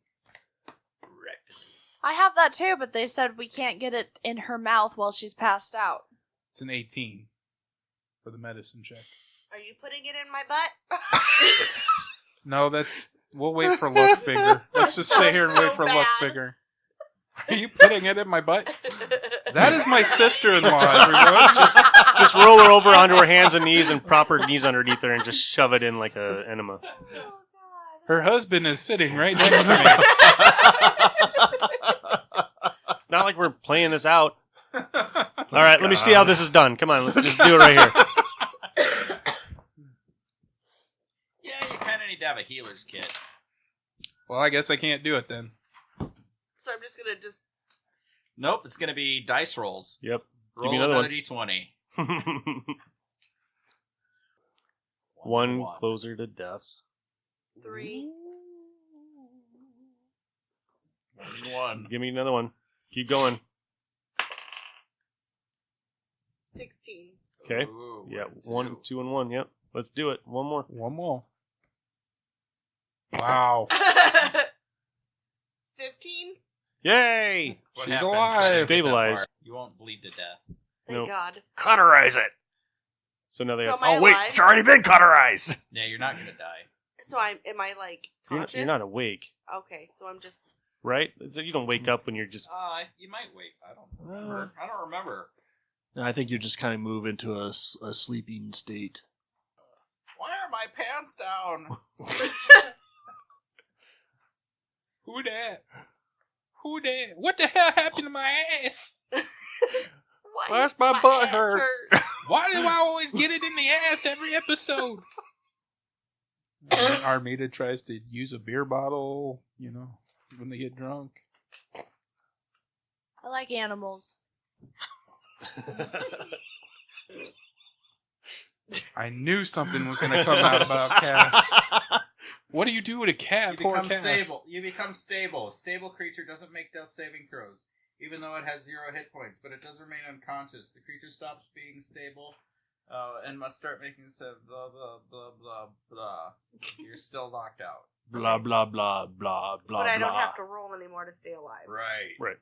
I have that too, but they said we can't get it in her mouth while she's passed out. It's an 18 for the medicine check. Are you putting it in my butt? No, that's... We'll wait for luck figure. Let's just sit here and wait So for luck bad. figure. Are you putting it in my butt? That is my sister-in-law, everyone. Just roll her over onto her hands and knees and prop her knees underneath her and just shove it in like a enema. Her husband is sitting right next to me. It's not like we're playing this out. All right, let me see how this is done. Come on, let's just do it right here. Yeah, you kind of need to have a healer's kit. Well, I guess I can't do it then. So I'm just gonna just. Nope, it's going to be dice rolls. Yep. Roll me another another one. d20. One closer to death. 3. One. Give me another one. Keep going. 16. Okay. Ooh, Yeah, two. 1, 2, and 1. Yep. Let's do it. One more. One more. Wow. 15. Yay! What She's happens alive. when you get that Stabilize. far? You won't bleed to death. Thank Nope. God. Cauterize it. So now they So have. am I Oh wait, alive? it's already been cauterized. Yeah, you're not going to die. So am I like You're conscious? not awake, Okay, so I'm just. right? So you don't wake up when you're just. You might wait. I don't remember. I don't remember. I think you just kind of move into a sleeping state. Why are my pants down? Who that? Who that? What the hell happened to my ass? Why Why's does my butt ass hurt? Why do I always get it in the ass every episode? And Armida tries to use a beer bottle, when they get drunk. I like animals. I knew something was going to come out about Cass. What do you do with a cat? You Poor become Cass. stable. You become stable. A stable creature doesn't make death saving throws, even though it has 0 hit points, but it does remain unconscious. The creature stops being stable and must start making blah, blah, blah, blah, blah. You're still knocked out. Blah blah blah blah blah. But I don't blah. have to roll anymore to stay alive. Right.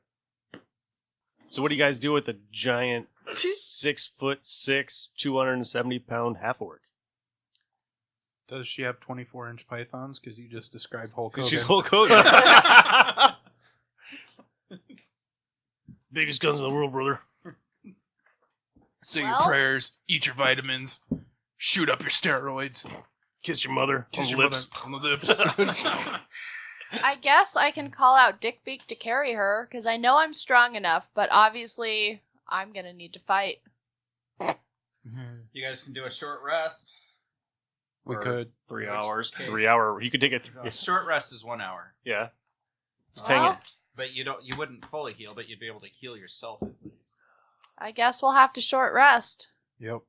So what do you guys do with a giant 6'6", 270-pound half orc? Does she have 24-inch pythons? Because you just described Hulk Hogan. She's Hulk Hogan. Biggest guns in the world, brother. Say Well- your prayers, eat your vitamins, shoot up your steroids, Kiss your mother kiss on your the lips. mother on the lips. I guess I can call out Dickbeak to carry her, because I know I'm strong enough, but obviously I'm gonna need to fight. You guys can do a short rest. We Or- could. 3 Which hours. case- 3 hour. You could take it. A short rest is 1 hour, Yeah. Just hang Well, it. but you wouldn't fully heal, but you'd be able to heal yourself at least. I guess we'll have to short rest. Yep.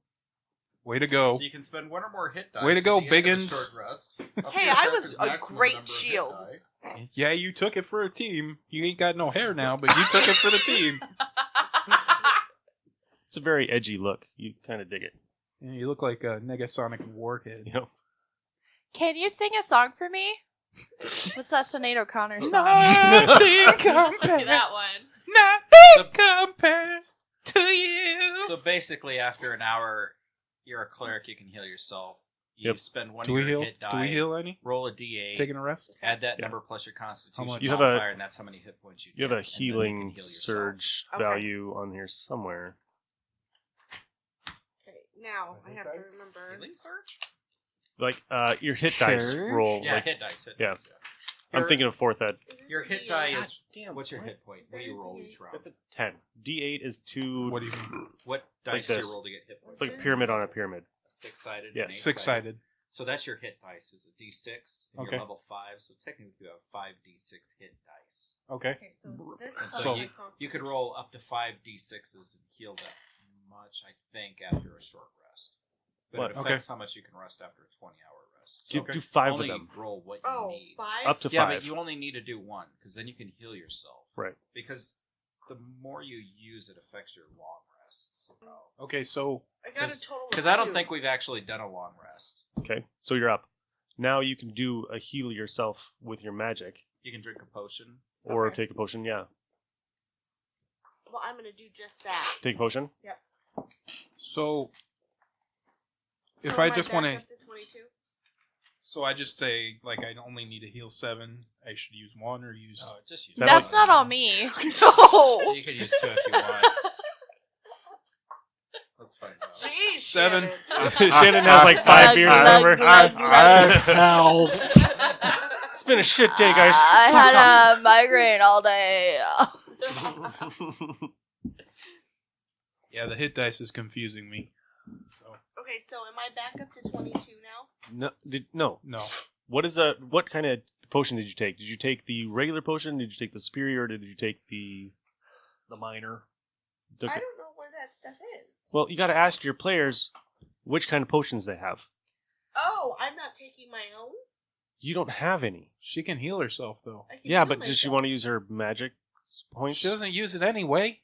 Way to go. So you can spend 1 or more hit dice. Way to at go, the end of a Biggins. short rest. Up to Hey, your I was character's a maximum great number of hit shield. die. Yeah, you took it for a team. You ain't got no hair now, but you took it for the team. It's a very edgy look. You kind of dig it. Yeah, you look like a Negasonic Warhead. You know. Can you sing a song for me? What's that Sinead O'Connor song? Nothing compares. That one. Nothing compares to you. So basically, after an hour, you're a cleric. You can heal yourself. You Yep. spend 1 Do of we your heal? hit die. Do we heal any? Roll a d8. Taking a rest? Add that Yeah. number plus your constitution much? You have modifier, and that's how many hit points you You have get, a and then you can healing heal yourself. surge Okay. value on here somewhere. Okay, now I have to remember. Healing surge? Like your hit dice Sure. roll. Yeah, like, hit dice. Hit yeah. dice, I'm Your- thinking of fourth ed. Is this Your a hit D8? die is... damn, What's your what? hit point? What do you roll each round? It's a 10. D8 is 2. What do you mean? What like dice do you this. roll to get hit points? It's like a pyramid on a pyramid. A 6-sided? Yeah, an 8-sided? 6-sided. So that's your hit dice, is a d6, and Okay. you're level 5, so technically you have 5d6 hit dice. Okay. Okay, so this And is so my You could roll up to 5d6s and heal that much, I think, after a short rest. But What? it affects how much you can rest after a 20-hour rest. So Do 5 of only them. roll what you Oh, need. 5? Up to Yeah, 5. but you only need to do 1, because then you can heal yourself. Right. Because the more you use it affects your long rests. Okay, so I got a total of Because I don't 2. think we've actually done a long rest. Okay, so you're up. Now you can do a heal yourself with your magic, You can drink a potion. or Okay. take a potion. Yeah, Well, I'm gonna do just that. take a potion. so if So I am just back want to, up to 22? so I just say like I only need to heal 7. I should use 1 or use. Oh, just use That That's was- not on me. No. You could use 2 if you want. Let's find out. Jeez, 7. Shannon. Shannon has like 5 beers, remember? Hell. It's been a shit day, guys. I had a migraine all day. Yeah, the hit dice is confusing me. So Okay, so am I back up to 22 now? No. no, What kind of potion did you take? Did you take the regular potion? Did you take the superior? Or did you take the minor. the- I don't know where that stuff is. Well, you got to ask your players which kind of potions they have. Oh, I'm not taking my own? You don't have any. she can heal herself though. I can Yeah, heal but does she myself. want to use her magic points? She doesn't use it anyway.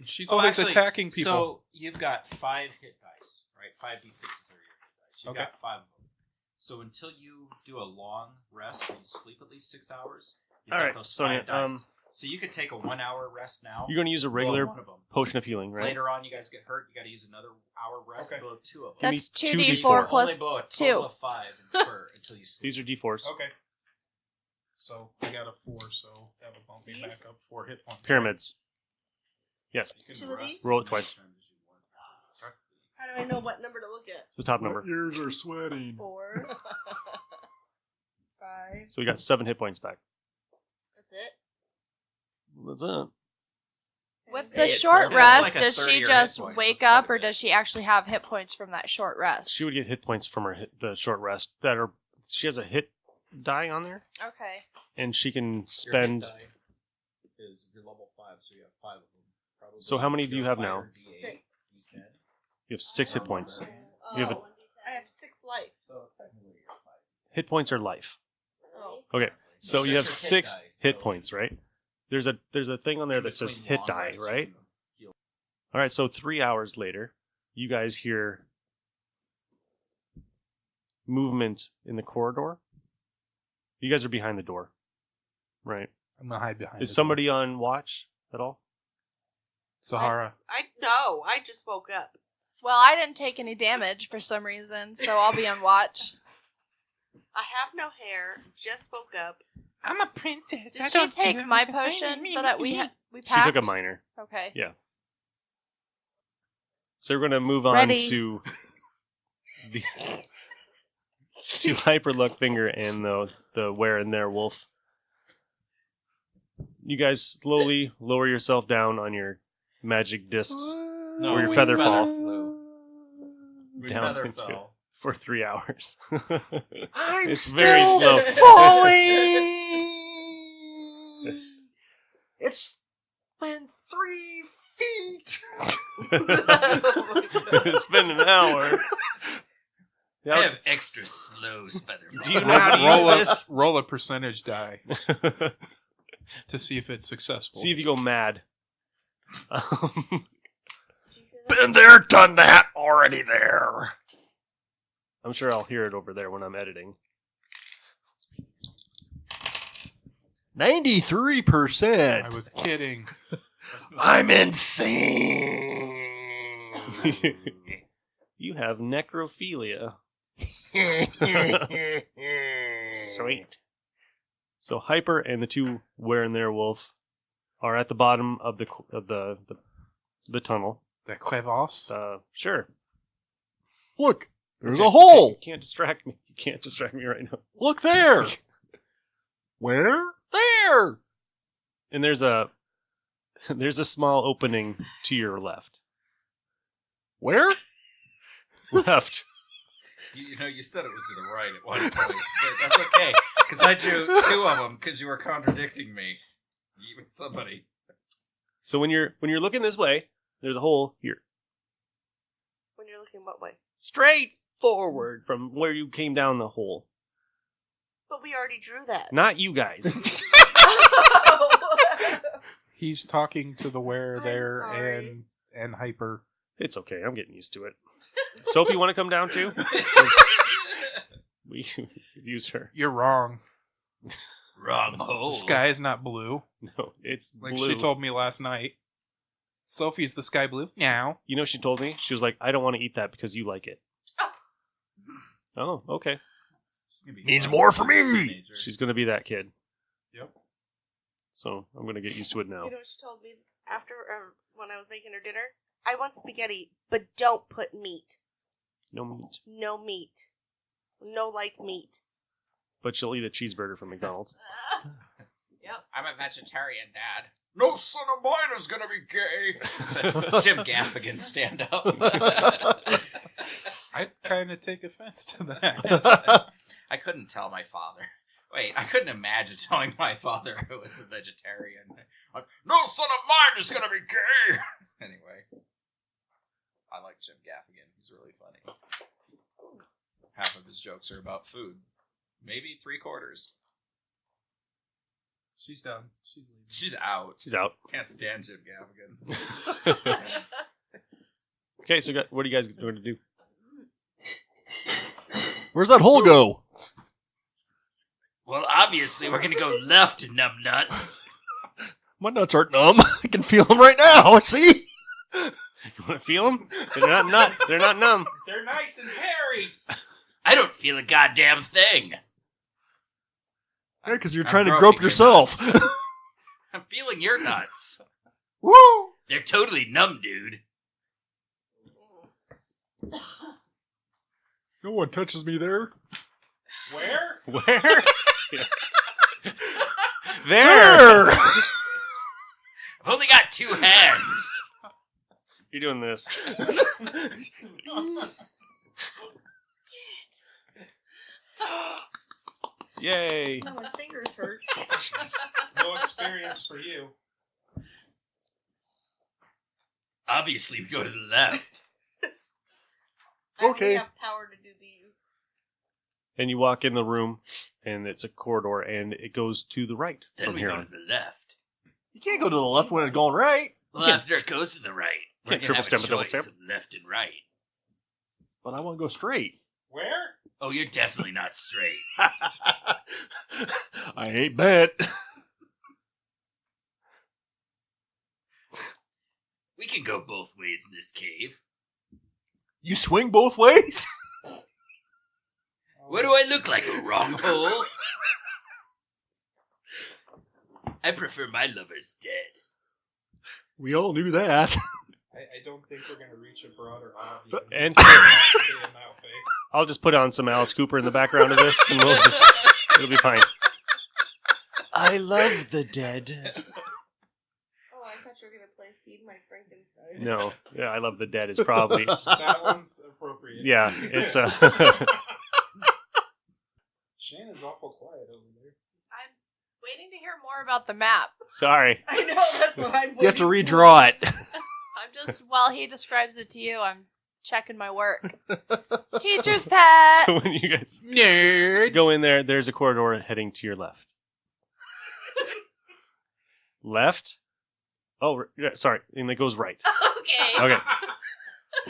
She's Oh, always actually, attacking people. So you've got 5 hit dice, right? 5d6s are your hit dice. You've Okay. got 5 of them. So until you do a long rest, where you sleep at least 6 hours, you've All got right, those Sonia, 5 dice. So you could take a 1 hour rest now. You're going to use a blow regular one of them. potion of healing, right? Later on, you guys get hurt. You got to use another hour rest. Okay. Blow 2 of them. Give me That's 2d4 2d4 plus Only blow a 2. total of 5 in fur until you sleep. These are d4s. Okay. So I got a 4, so that would bump me These? back up 4 hit points. Pyramids. Yes, You can 2 of rest these? Roll it as twice. many times as you want. How do I know what number to look at? it's the top number. ears are sweating. 4, 5. So we got 7 hit points back. That's it. That's it. With Hey, the it's short like rest, a does 30 she or hit just points. wake That's up, quite or a bit. does she actually have hit points from that short rest? She would get hit points from the short rest. That are she has a hit die on there, Okay. and she can Your hit spend. die is your level 5, so you have 5 of them. Probably So how many do you your have now? fire D8, 6. D10. You have 6 hit points. Oh, You have I have 6 life. So technically you're 5. Hit points are life. Oh. Okay, so you have Six are 6 hit die, hit so- points, right? There's a thing on there In that says between hit long die, rests, right? you heal. All right, so 3 hours later, you guys hear movement in the corridor. You guys are behind the door, right? I'm gonna hide behind. Is the somebody on watch at all? door. Sahara? No, I just woke up. Well, I didn't take any damage for some reason, so I'll be on watch. I have no hair, just woke up. I'm a princess. Did she take my potion that we She packed? took a minor. Okay. So we're going to move on Ready. to the to Hyperluck Finger and the Where in There Wolf. You guys slowly lower yourself down on your magic discs No, Or your we feather fall. flew. We Down feather into- fell. for 3 hours. I'm It's still very slow. falling. It's been 3 feet. It's been an hour. I have extra slow feather Do you fall. know how to roll use this? Roll a percentage die to see if it's successful. See if you go mad. Been there, done that, already there. I'm sure I'll hear it over there when I'm editing. 93%. I was kidding. I'm insane. You have necrophilia. Sweet. So Hyper and the 2 Where in There Wolf are at the bottom of the tunnel. The crevasse. Sure. Look, there's Okay, a hole. You can't distract me. You can't distract me right now. Look there. Where? There. And there's a small opening to your left. Where? Left. You said it was to the right at one point. But that's okay, because I drew 2 of them because you were contradicting me. You and somebody. So when you're looking this way, there's a hole here. When you're looking what way? Straight forward from where you came down the hole. But we already drew that. Not you guys. He's talking to the where I'm there sorry. and hyper. It's okay. I'm getting used to it. Sophie, want to come down too? We could use her. You're wrong. Wrong The hole. sky is not blue. No, it's Like blue. she told me last night. Sophie, is the sky blue? Now. You know, she told me, she was like, I don't want to eat that because you like it. Oh, okay. Means more for me. She's going to be that kid. Yep. So I'm going to get used to it now. You know what she told me after when I was making her dinner? I want spaghetti, but don't put meat. No meat. No meat. No like meat. But she'll eat a cheeseburger from McDonald's. Yep, I'm a vegetarian, Dad. No son of mine is gonna be gay. It's a Jim Gaffigan stand up. I kind of take offense to that. I couldn't tell my father. Wait, I couldn't imagine telling my father I was a vegetarian. Like, No son of mine is gonna be gay. anyway, I like Jim Gaffigan. He's really funny. Half of his jokes are about food. Maybe 3/4. She's done. She's leaving. She's out. She's out. Can't stand Jim Gaffigan. Okay, so what are you guys going to do? Where's that hole go? Well, obviously, we're gonna go left, numbnuts. My nuts aren't numb. I can feel them right now. See? You want to feel them? They're not numb. They're nice and hairy. I don't feel a goddamn thing. Yeah, because you're I'm trying to groping grope your yourself. nuts. I'm feeling your nuts. Woo! They're totally numb, dude. No one touches me there. Where? Where? There. There! I've only got 2 hands. You're doing this. Yay. Oh, my fingers hurt. No experience for you. Obviously, we go to the left. I only Okay. have power to do these. And you walk in the room, and it's a corridor, and it goes to the right Then from we here go on. to the left. You can't go to the left when it's going right. Left or goes to the right. We're Can't gonna triple have a step a double choice step. of left and right. But I want to go straight. Where? Oh, you're definitely not straight. I ain't bet. We can go both ways in this cave. You swing both ways? What do I look like, a wrong hole? I prefer my lovers dead. We all knew that. I don't think we're going to reach a broader audience. And Saying that way. I'll just put on some Alice Cooper in the background of this, and it'll be fine. I love the dead. Oh, I thought you were going to play Feed My Frankenstein. No, yeah, I love the dead is probably, That one's appropriate. yeah, it's Shannon's awful quiet over there. I'm waiting to hear more about the map. sorry. I know, that's what I'm You have to waiting for. redraw it. I'm just, while he describes it to you, I'm checking my work. Teacher's pet! So when you guys Nerd. go in there, there's a corridor heading to your left. Left? Oh, yeah, sorry, and it goes right. Okay. Okay.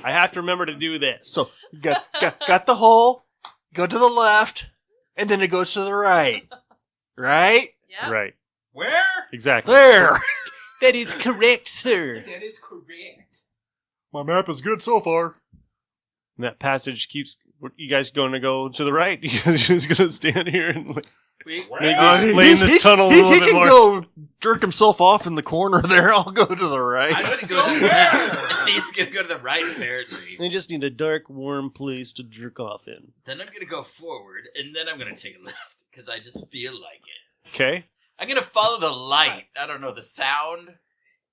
I have to remember to do this. So, you got the hole, go to the left, and then it goes to the right. Right? Yep. Right, Where? exactly. There! That is correct, sir. That is correct. My map is good so far. And that passage keeps. You guys going to go to the right? You guys just going to stand here and like, maybe explain this tunnel a little he bit can more? go jerk himself off in the corner there. I'll go to the I'm right. gonna go to the left. He's gonna go to the right, apparently. I just need a dark, warm place to jerk off in. Then I'm gonna go forward, and then I'm gonna take a left, because I just feel like it. Okay. I'm gonna follow the light. I don't know, the sound,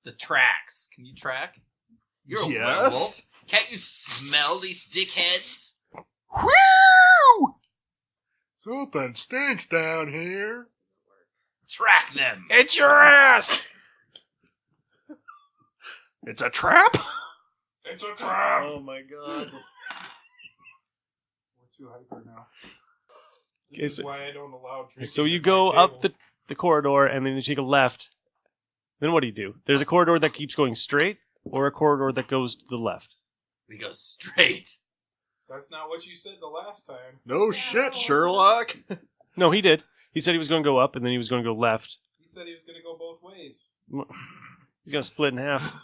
the tracks. Can you track? You're a werewolf. Yes. Can't you smell these dickheads? Woo! Something stinks down here. Track them. It's your ass! It's a trap? It's a trap. Oh my god. We're too hyper now. Okay, This is so- why I don't allow drinking So you at go my up table. the corridor and then you take a left. Then what do? There's a corridor that keeps going straight, or a corridor that goes to the left. We go straight. That's not what you said the last time. No shit, Sherlock. No, he did. He said he was going to go up, and then he was going to go left. He said he was going to go both ways. He's going to split in half.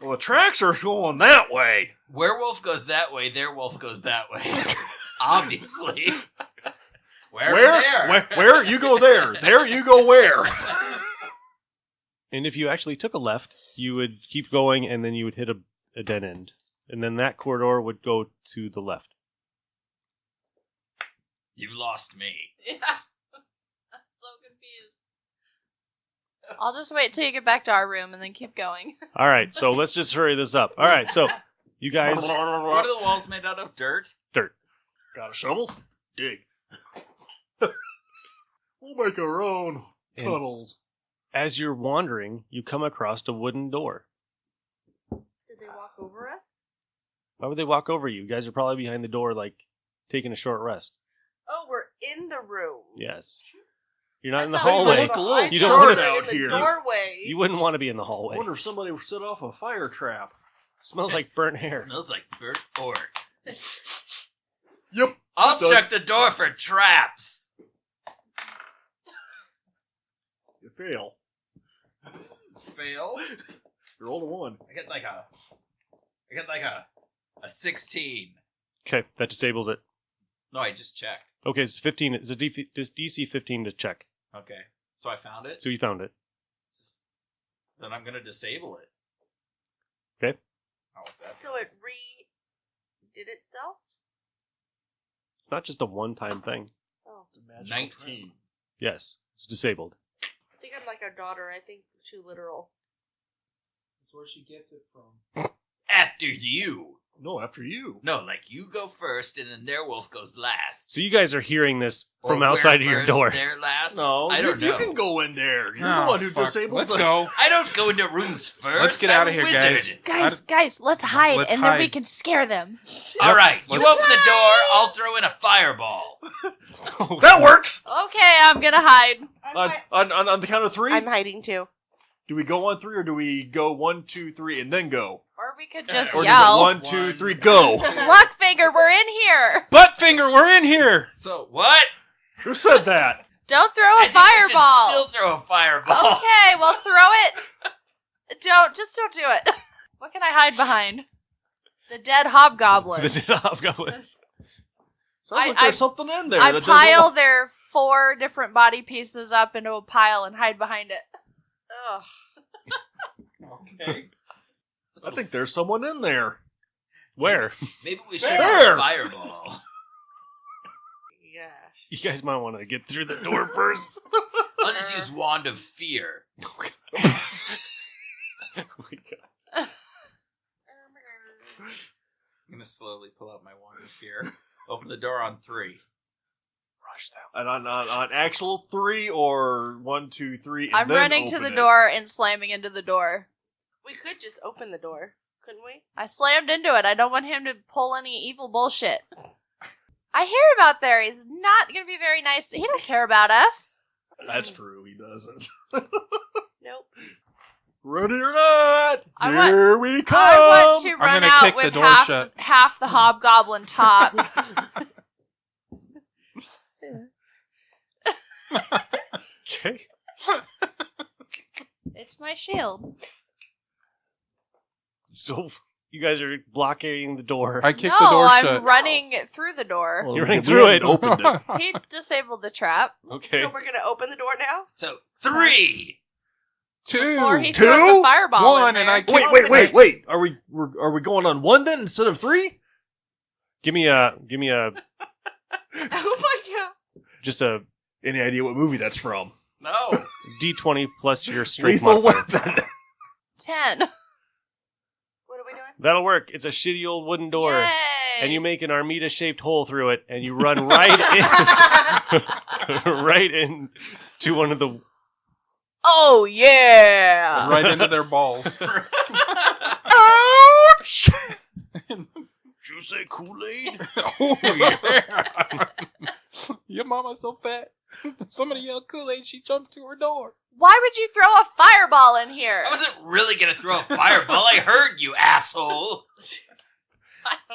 Well, the tracks are going that way. Werewolf goes that way, their wolf goes that way. Obviously. Where? Where? You go there. There you go where? And if you actually took a left, you would keep going, and then you would hit a dead end. And then that corridor would go to the left. You lost me. Yeah. I'm so confused. I'll just wait till you get back to our room and then keep going. All right, so let's just hurry this up. All right, so you guys... What are the walls made out of? Dirt? Dirt. Got a shovel? Dig. We'll make our own And tunnels. as you're wandering, you come across a wooden door. Did they walk over us? Why would they walk over you? You guys are probably behind the door, like, taking a short rest. Oh, we're in the room. Yes. You're not in the I thought you hallway. said Look a little You don't wanna- chart in out the here. doorway. You wouldn't want to be in the I hallway. wonder if somebody set off a fire trap. It smells like burnt It hair. smells like burnt pork. Yep. I'll It does. check the door for traps. You fail. Fail? You rolled a 1. I get like a 16. Okay, that disables it. No, I just checked. Okay, it's 15. It's a DC 15 to check. Okay. So I found it. So you found it. Then I'm going to disable it. Okay. Oh, that's So it did itself? It's not just a one-time thing. Oh. 19. Yes, it's disabled. I think I'm like our daughter. I think it's too literal. That's where she gets it from. After you. No, after you. No, like you go first and then their wolf goes last. So you guys are hearing this from Or outside of we're your first, door. They're last. No, I don't know. You can go in there. You're the Oh, one who fuck. disabled Let's the... go. I don't go into rooms first. Let's get I'm out a of here, wizard. Guys, let's hide, Let's and then we hide. can scare them. All right, you Let's- open the door. I'll throw in a fireball. That works! Okay, I'm gonna hide. On the count of 3? I'm hiding too. Do we go on 3 or do we go 1, 2, 3 and then go? Or we could just Or do we yell. go 1, 2, 3, go? Luckfinger, we're in here. Buttfinger, we're in here! So what? Who said that? Don't throw I a think you should fireball. still throw a fireball. Okay, well throw it. Don't do it. What can I hide behind? The dead hobgoblin. The dead hobgoblins. Sounds like I- there's something in there. I that doesn't pile look- their 4 different body pieces up into a pile and hide behind it. Ugh. Okay. I think there's someone in there. Where? Maybe we should There. have a fireball. Gosh. You guys might want to get through the door first. I'll just use Wand of Fear. Oh my god. I'm going to slowly pull out my Wand of Fear. Open the door on 3. Rush them. And on actual 3 or 1, 2, 3, and I'm then running to open the it. door and slamming into the door. We could just open the door, couldn't we? I slammed into it. I don't want him to pull any evil bullshit. I hear him out there. He's not going to be very nice. He don't care about us. That's true, he doesn't. Nope. Ready or not, I want- here we come! I want to I'm run gonna out kick the with door half, shut. half the hobgoblin top. Okay. It's my shield. So you guys are blocking the door. I kicked no, the door I'm shut. running through the door. Well, You're running we through haven't it. Opened it. He disabled the trap. Okay. So we're gonna open the door now? So 3. Or he 2, throws a fireball 1, in there. and I kick- Wait! Are we going on 1 then instead of 3? Give me a Oh my god. just a Any idea what movie that's from? No. D20 plus your strength Lethal modifier. Weapon. 10. What are we doing? That'll work. It's a shitty old wooden door. Yay. And you make an Armida-shaped hole through it, and you run right in, right into one of the. Oh, yeah. Right into their balls. Ouch! Did you say Kool-Aid? Oh, yeah. Your mama's so fat. Somebody yelled Kool-Aid, she jumped to her door. Why would you throw a fireball in here? I wasn't really gonna throw a fireball. I heard you, asshole.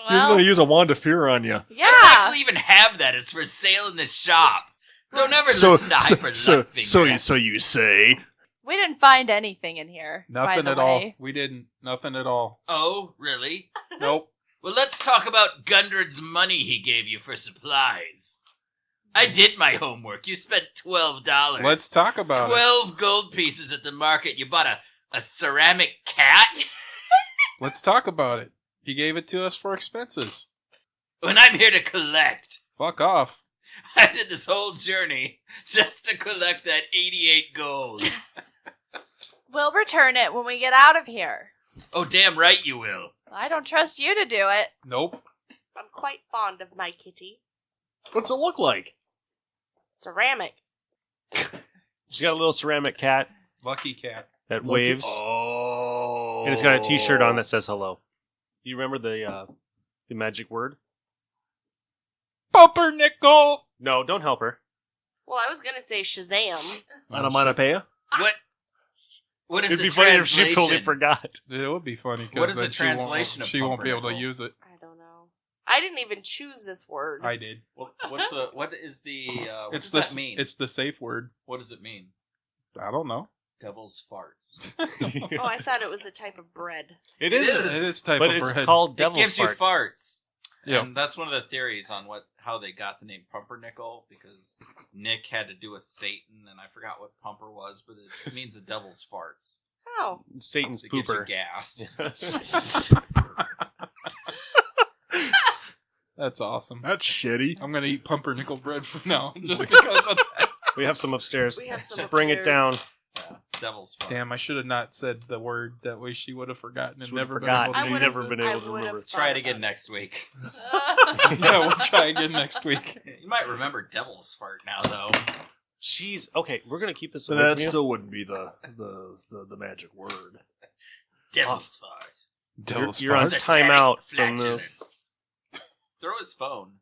He was going to use a wand of fear on you. Yeah. I don't actually even have that. It's for sale in the shop. Don't ever listen to Hyper Luckfinger. So you say? We didn't find anything in here. Nothing by at the all. way. We didn't. Nothing at all. Oh, really? Nope. Well, let's talk about Gundred's money he gave you for supplies. I did my homework. You spent $12. Let's talk about 12 gold pieces at the market. You bought a ceramic cat? Let's talk about it. He gave it to us for expenses. When I'm here to collect. Fuck off. I did this whole journey just to collect that 88 gold. We'll return it when we get out of here. Oh, damn right you will. I don't trust you to do it. Nope. I'm quite fond of my kitty. What's it look like? Ceramic. She's got a little ceramic cat Lucky cat. that waves, Oh. and it's got a T-shirt on that says hello. Do you remember the magic word? Pumpernickel! No, don't help her. Well, I was gonna say Shazam. Onomatopoeia? What is It'd the be funny if she translation? totally forgot. It would be funny. 'Cause What is the then translation of she won't be able to pumpernickel? use it. I don't know. I didn't even choose this word. I did. What is the what It's does that mean? It's the safe word. What does it mean? I don't know. Devil's farts. Oh, I thought it was a type of bread. It is. It is type but of it's bread. called It devil's gives you farts. farts. Yeah. And that's one of the theories on how they got the name Pumpernickel, because Nick had to do with Satan, and I forgot what pumper was, but it means the devil's farts. Oh. Satan's It gives you pooper. gas. Yes. That's awesome. That's shitty. I'm gonna eat pumpernickel bread from now on, just because of that. We have some upstairs. We have some Bring it upstairs. down. Yeah, devil's farts. Damn, I should have not said the word. That way she would have forgotten and She would've never forgot. been I able to would've- never been able to I would've remember. Try it thought again about next week. Yeah, we'll try again next week. You might remember devil's fart now, though. Jeez. Okay, we're gonna keep this. So away that from you. still wouldn't be the magic word. Devil's fart. Devil's You're on fart. timeout Satanic from this. flatulence. Throw his phone.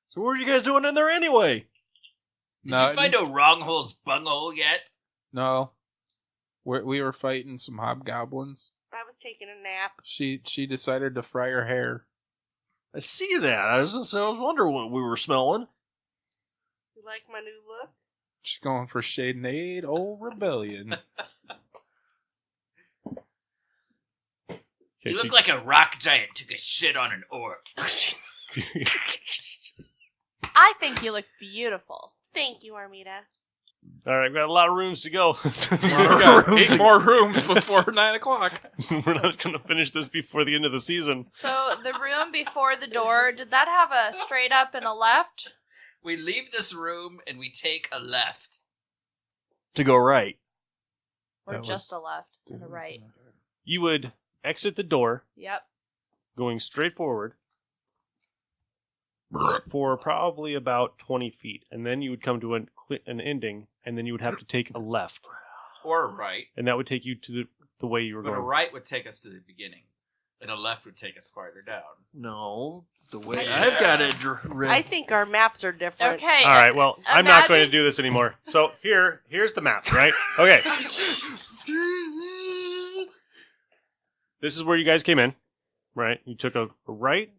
So what are you guys doing in there anyway? Did you find a wronghole's bunghole yet? No. We were fighting some hobgoblins. I was taking a nap. She decided to fry her hair. I see that. I was wondering what we were smelling. You like my new look? She's going for Shade Old Rebellion. Okay, You so look like a rock giant took a shit on an orc. I think you look beautiful. Thank you, Armida. All right, we got a lot of rooms to go. We got 8 more rooms before 9 o'clock. We're not going to finish this before the end of the season. So the room before the door, did that have a straight up and a left? We leave this room and we take a left. To go right. Or That just a left and a right? You would exit the door, Yep. going straight forward for probably about 20 feet, and then you would come to an ending, and then you would have to take a left, Or a right. and that would take you to the way you were But a going. right would take us to the beginning. And a left would take us farther down. No, the way Yeah. I've got it read. I think our maps are different. Okay. All right, well, I'm not going to imagine- do this anymore. So here's the map, right? Okay. This is where you guys came in, right? You took a right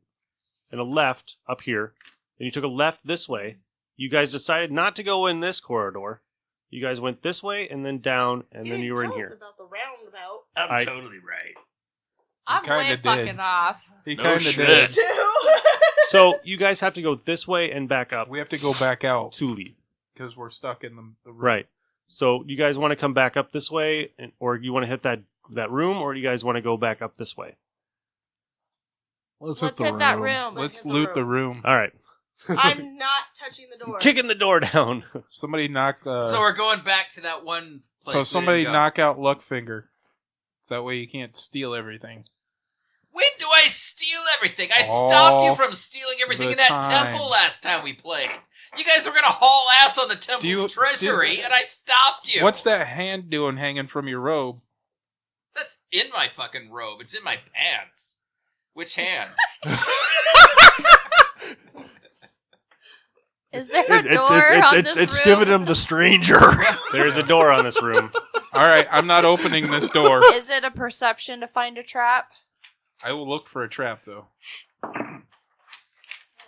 and a left up here. Then you took a left this way. You guys decided not to go in this corridor. You guys went this way and then down, and then you were in Tell us here. about the roundabout. I'm I- totally right. I'm Kinda way did. fucking off. He No kind of shit. did. So you guys have to go this way and back up We have to go back out to leave. because we're stuck in the room. Right. So you guys want to come back up this way, or you want to hit that room, or you guys want to go back up this way? Let's hit that room. Let's loot the room. All right. I'm not touching the door. Kicking the door down. Somebody knock. So we're going back to that one place. So we somebody didn't go. knock out Luckfinger. So that way you can't steal everything. When do I steal everything? I All stopped you from stealing everything the in that time. temple last time we played. You guys were gonna haul ass on the temple's you- treasury, and I stopped you. What's that hand doing hanging from your robe? That's in my fucking robe. It's in my pants. Which hand? Is there a door on this It's room? giving him the stranger. There's a door on this room. All right, I'm not opening this door. Is it a perception to find a trap? I will look for a trap, though.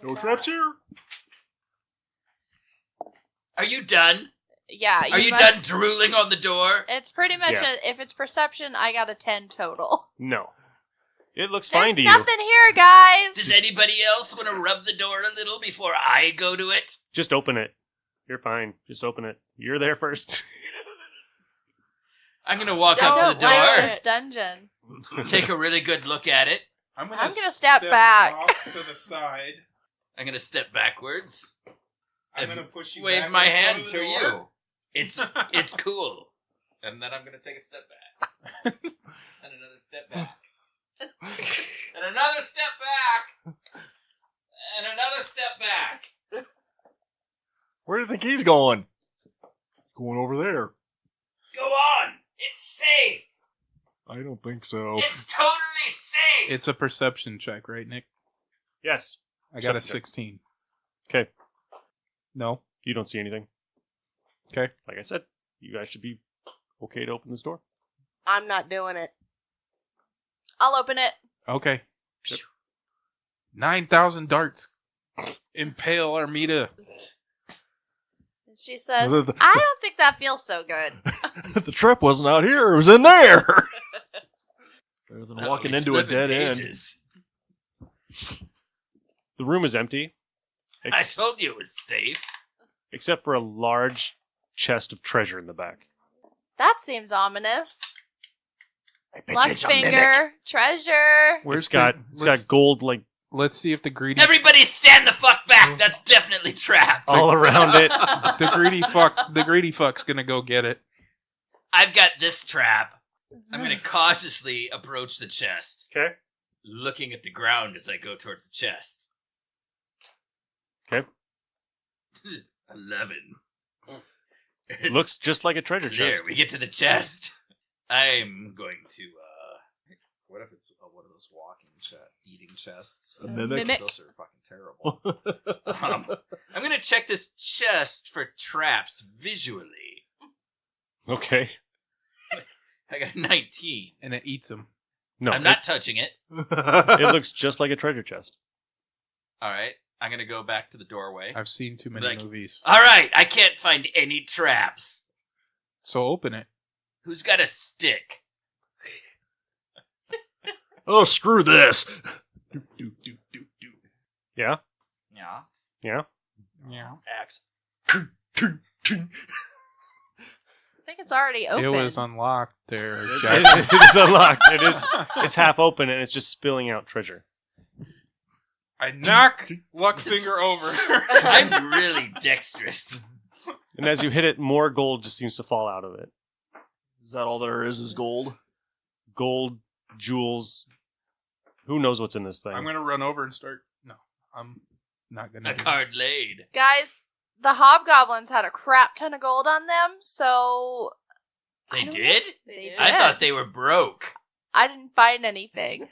No traps here. Are you done? Yeah. Are you must- done drooling on the door? It's pretty much Yeah. if it's perception, I got a 10 total. No. It looks There's fine to you. nothing here, guys. Does anybody else want to rub the door a little before I go to it? Just open it. You're fine. Just open it. You're there first. I'm gonna walk I up don't to the like door, this dungeon. take a really good look at it. I'm gonna step back. off to the side. I'm gonna step backwards. I'm gonna push you Wave back my in front hand of the to door. you. It's cool. And then I'm gonna take a step back. And another step back. And another step back. And another step back. Where do you think he's going? Going over there. Go on. It's safe. I don't think so. It's totally safe. It's a perception check, right, Nick? Yes. I got a Perception check. 16. Okay. No. You don't see anything. Okay. Like I said, you guys should be okay to open this door. I'm not doing it. I'll open it. Okay. 9,000 darts impale Armida. And she says, The- I don't think that feels so good. The trap wasn't out here; it was in there. Better than Oh, walking he's into a flipping dead end. pages. The room is empty. I told you it was safe. Except for a large chest of treasure in the back. That seems ominous. I bet you it's a mimic. Luckfinger, treasure. It's got gold like Let's see if the greedy Everybody stand the fuck back. That's definitely trapped. all around it. the greedy fuck's gonna go get it. I've got this trap. I'm going to cautiously approach the chest, Okay. looking at the ground as I go towards the chest. Okay. 11. Looks just like a treasure There, chest. we get to the chest. I'm going to, what if it's one of those eating chests? A mimic. Those are fucking terrible. I'm going to check this chest for traps visually. Okay. I got 19. And it eats him. No, I'm not touching it. it looks just like a treasure chest. All right. I'm going to go back to the doorway. I've seen too many Like- movies. All right. I can't find any traps. So open it. Who's got a stick? Oh, screw this! Yeah? Yeah. Yeah? Yeah. Axe. I think it's already open. It was unlocked there, It Jack. is unlocked. It's half open and it's just spilling out treasure. I knock Luckfinger over. I'm really dexterous. And as you hit it, more gold just seems to fall out of it. Is that all there is gold? Gold, jewels. Who knows what's in this thing? I'm gonna run over and start. No, I'm not gonna. A card laid. Guys, the hobgoblins had a crap ton of gold on them, so... They I don't did? know. They did. I thought they were broke. I didn't find anything.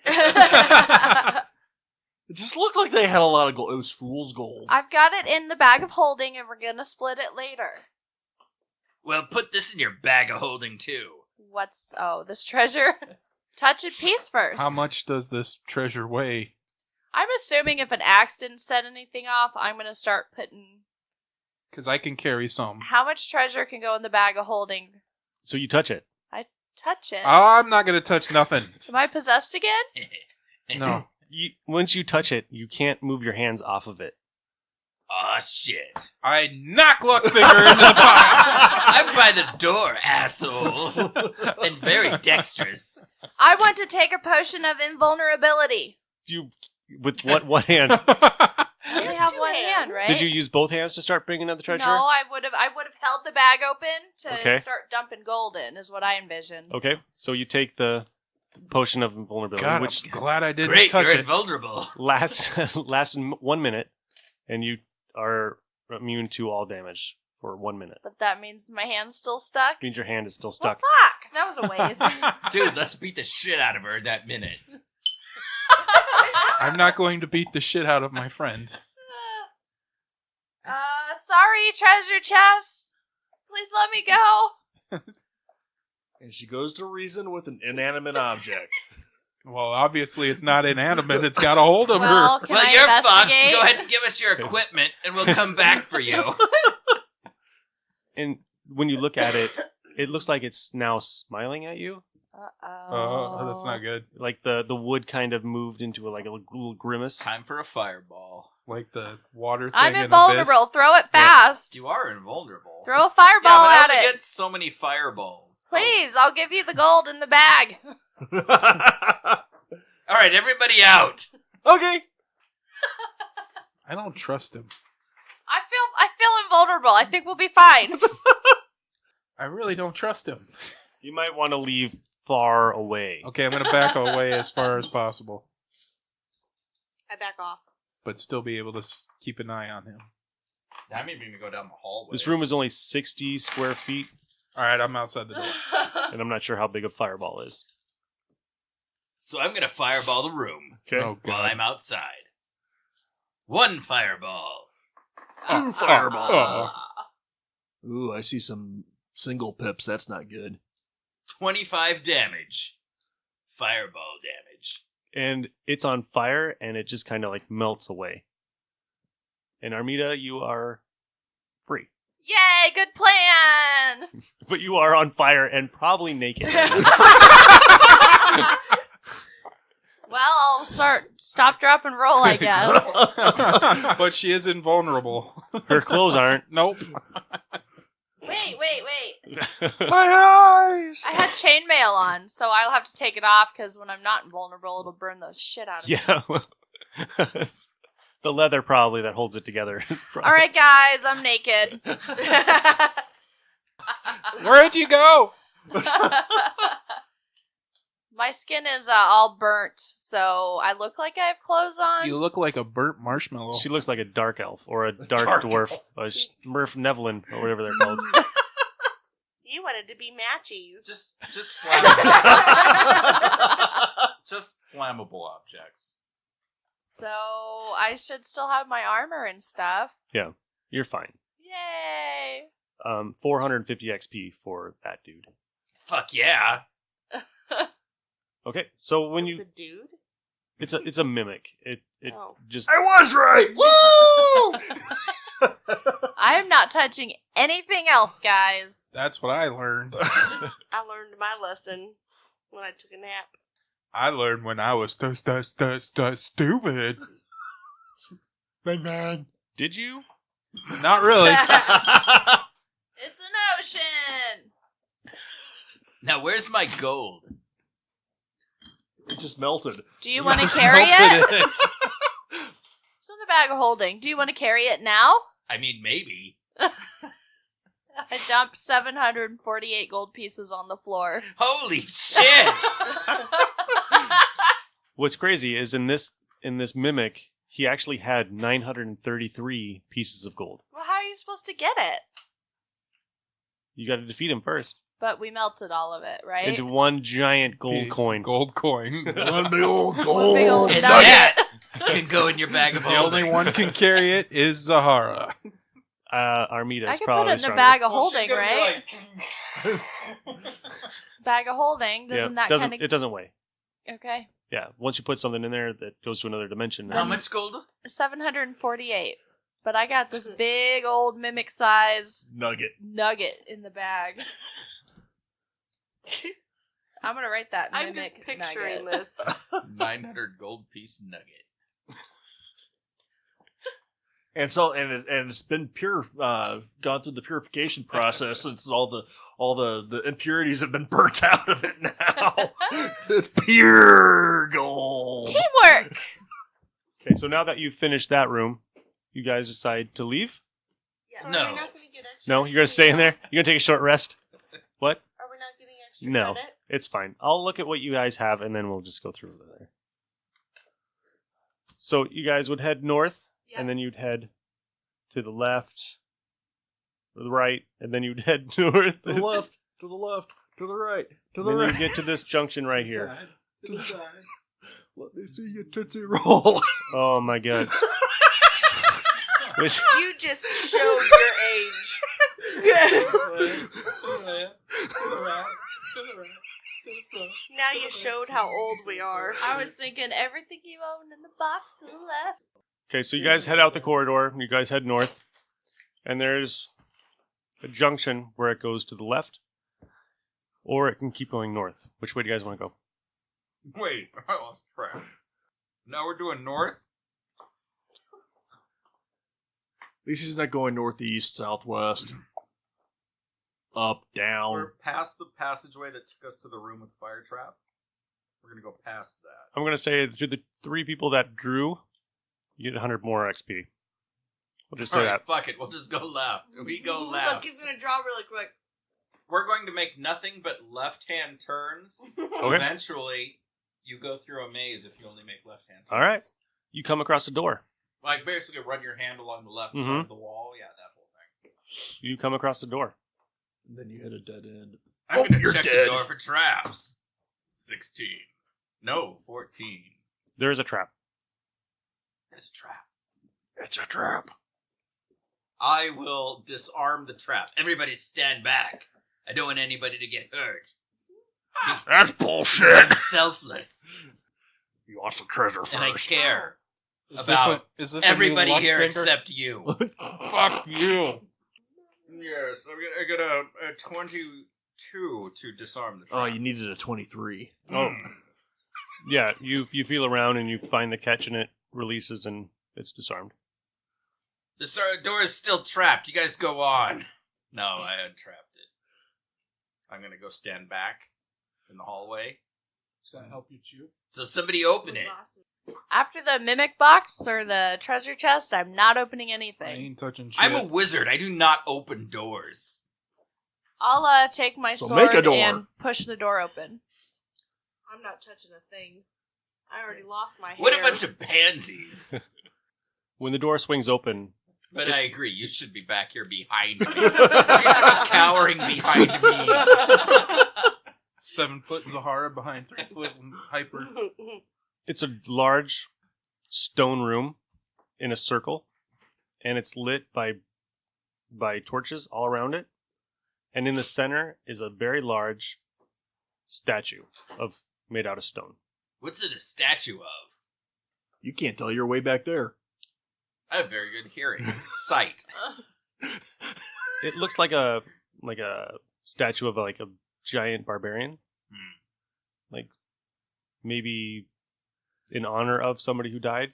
It just looked like they had a lot of gold. It was fool's gold. I've got it in the bag of holding, and we're gonna split it later. Well, put this in your bag of holding, too. What's... Oh, this treasure? Touch it piece first. How much does this treasure weigh? I'm assuming if an axe didn't set anything off, I'm gonna start putting... Because I can carry some. How much treasure can go in the bag of holding? So you touch it. Touch it. I'm not gonna touch nothing. Am I possessed again? No. Once you touch it, you can't move your hands off of it. Aw, shit. I knock Luckfinger into the pot. I'm by the door, asshole. And very dexterous. I want to take a potion of invulnerability. You with what hand? I only He has have two one hands. hand, right? Did you use both hands to start bringing out the treasure? No, I would have held the bag open to Okay. start dumping gold in, is what I envisioned. Okay, so you take the potion of invulnerability, God, which I'm glad I didn't Great, touch you're it. invulnerable. lasts in 1 minute, and you are immune to all damage for 1 minute. But that means my hand's still stuck. Means your hand is still Well, stuck. fuck! That was a waste. Dude, let's beat the shit out of her in that minute. I'm not going to beat the shit out of my friend. Sorry, treasure chest. Please let me go. And she goes to reason with an inanimate object. Well, obviously it's not inanimate. It's got a hold of Well, her. can Well, I you're fucked. investigate? Go ahead and give us your equipment, and we'll come back for you. And when you look at it, it looks like it's now smiling at you. Oh, that's not good. Like the wood kind of moved into a little grimace. Time for a fireball. Like the water thing I'm in invulnerable. Abyss. Throw it fast. You are invulnerable. Throw a fireball yeah, at but I only it. get so many fireballs. Please, I'll give you the gold in the bag. All right, everybody out. Okay. I don't trust him. I feel invulnerable. I think we'll be fine. I really don't trust him. You might want to leave far away. Okay, I'm going to back away as far as possible, I back off. but still be able to keep an eye on him. I'm even gonna go down the hallway. This room is only 60 square feet, All right, I'm outside the door. and I'm not sure how big a fireball is. So I'm gonna fireball the room Okay. Oh, while God. I'm outside. 1 fireball. 2 fireballs. Ah. Ooh, I see some single pips. That's not good. 25 damage. Fireball damage. And it's on fire, and it just kind of melts away. And Armida, you are free. Yay, good plan. But you are on fire and probably naked. Well, I'll stop, drop, and roll, I guess. But she is invulnerable. Her clothes aren't. Nope. Wait. My eyes! I had chainmail on, so I'll have to take it off because when I'm not invulnerable, it'll burn the shit out of me. Yeah. The leather probably that holds it together. All right, guys, I'm naked. Where'd you go? My skin is all burnt, so I look like I have clothes on. You look like a burnt marshmallow. She looks like a dark elf or a dark dwarf, a Smurf Nevelin or whatever they're called. You wanted to be matchies. Just flammable. Just flammable objects. So I should still have my armor and stuff. Yeah, you're fine. Yay! 450 XP for that dude. Fuck yeah. Okay, so when The you, dude? it's a mimic. It Oh. just I was right! Woo! I am not touching anything else, guys. That's what I learned. I learned my lesson when I took a nap. I learned when I was stupid. Big man. did you? Not really. It's an ocean. Now where's my gold? It just melted. Do you want to Just carry melted it? it. It's in the bag of holding. Do you want to carry it now? I mean, maybe. I dumped 748 gold pieces on the floor. Holy shit! What's crazy is in this mimic, he actually had 933 pieces of gold. Well, how are you supposed to get it? You got to defeat him first But we melted all of it, right? into one giant gold coin. Gold coin. One big old One gold. big old And nugget. that can go in your bag of The only holding. one can carry it is Zahara. Armida I is could put probably it in the stronger. bag of holding, right? Bag of holding. Yeah, Doesn't that doesn't kind it doesn't weigh? of... Okay. Yeah, once you put something in there that goes to another dimension. How then- much gold? 748. But I got this big old mimic size Nugget. nugget in the bag. I'm going to write that I'm mimic just picturing nugget. this. 900 gold piece nugget. And so, and it's been gone through the purification process since all the impurities have been burnt out of it now. It's pure gold. Teamwork! Okay, so now that you've finished that room, you guys decide to leave? So No. Are we not gonna get extra No, you're gonna stay in there. You're gonna take a short rest. What? Are we not getting extra No, credit? it's fine. I'll look at what you guys have, and then we'll just go through there. So you guys would head north, Yeah. and then you'd head to the left, or the right, and then you'd head north. To the left, to the left, to the right, to the Then you right. get to this junction right here. To the side. Let me see your tootsie roll. Oh my god. Which, You just showed your age. Now you showed how old we are. I was thinking everything you own in the box to the left. okay, so you guys head out the corridor. You guys head north. And there's a junction where it goes to the left. Or it can keep going north. Which way do you guys want to go? Wait, I lost track. Now we're doing north? At least he's not going northeast, southwest, up, We're down. past the passageway that took us to the room with the fire trap. We're going to go past that. I'm going to say to the 3 people that drew, you get 100 more XP. We'll just say Alright, that. fuck it. We'll just go left. We go Look, left. he's gonna draw really quick. We're going to make nothing but left-hand turns. Okay. Eventually, you go through a maze if you only make left-hand turns. All right. You come across a door. Like, basically run your hand along the left side Mhm. of the wall. Yeah, that whole thing. You come across the door. And then you hit a dead end. I'm Oh, going to you're check dead. the door for traps. 16. No, 14. There is a trap. There's a trap. It's a trap. I will disarm the trap. Everybody stand back. I don't want anybody to get hurt. That's I'm bullshit. selfless, You want some treasure first. and I care Is about this a new everybody luck here finger? except you. Fuck you. Yes, I got a 22 to disarm the trap. Oh, you needed a 23. Oh. Yeah, you feel around and you find the catch and it releases and it's disarmed. The door is still trapped. You guys go on. No, I untrapped it. I'm gonna go stand back in the hallway. Does that help you chew? So somebody open it. After the mimic box or the treasure chest, I'm not opening I anything. ain't touching shit. I'm a wizard. I do not open doors. I'll take my So sword make a door. and push the door open. I'm not touching a thing. I already lost my hair. What a bunch of pansies. When the door swings open, But I agree. You should be back here behind me. You should be cowering behind me. 7 foot Zahara behind 3 foot Hyper. it's a large stone room in a circle, and it's lit by torches all around it. And in the center is a very large statue made out of stone. What's it a statue of? You can't tell your way back there. I have very good hearing. Sight. It looks like a statue of like a giant barbarian. Like maybe in honor of somebody who died.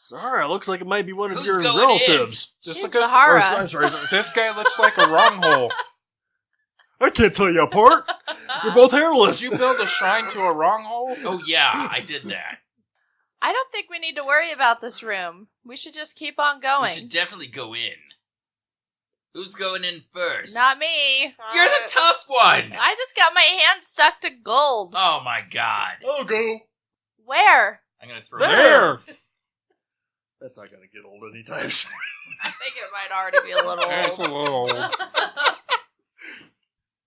Sorry, it looks like it might be one of Who's your going relatives. This She's looks- Zahara. I'm sorry. This guy looks like a wrong hole. I can't tell you apart. You're both hairless. Did you build a shrine to a wrong hole? Oh yeah, I did that. I don't think we need to worry about this room. We should just keep on We going. should definitely go in. Who's going in first? Not me. You're the tough one. I just got my hand stuck to gold. Oh my god. I'll go. Where? I'm gonna throw There. That's not gonna get old anytime soon. I think it might already be a little It's a old. little old.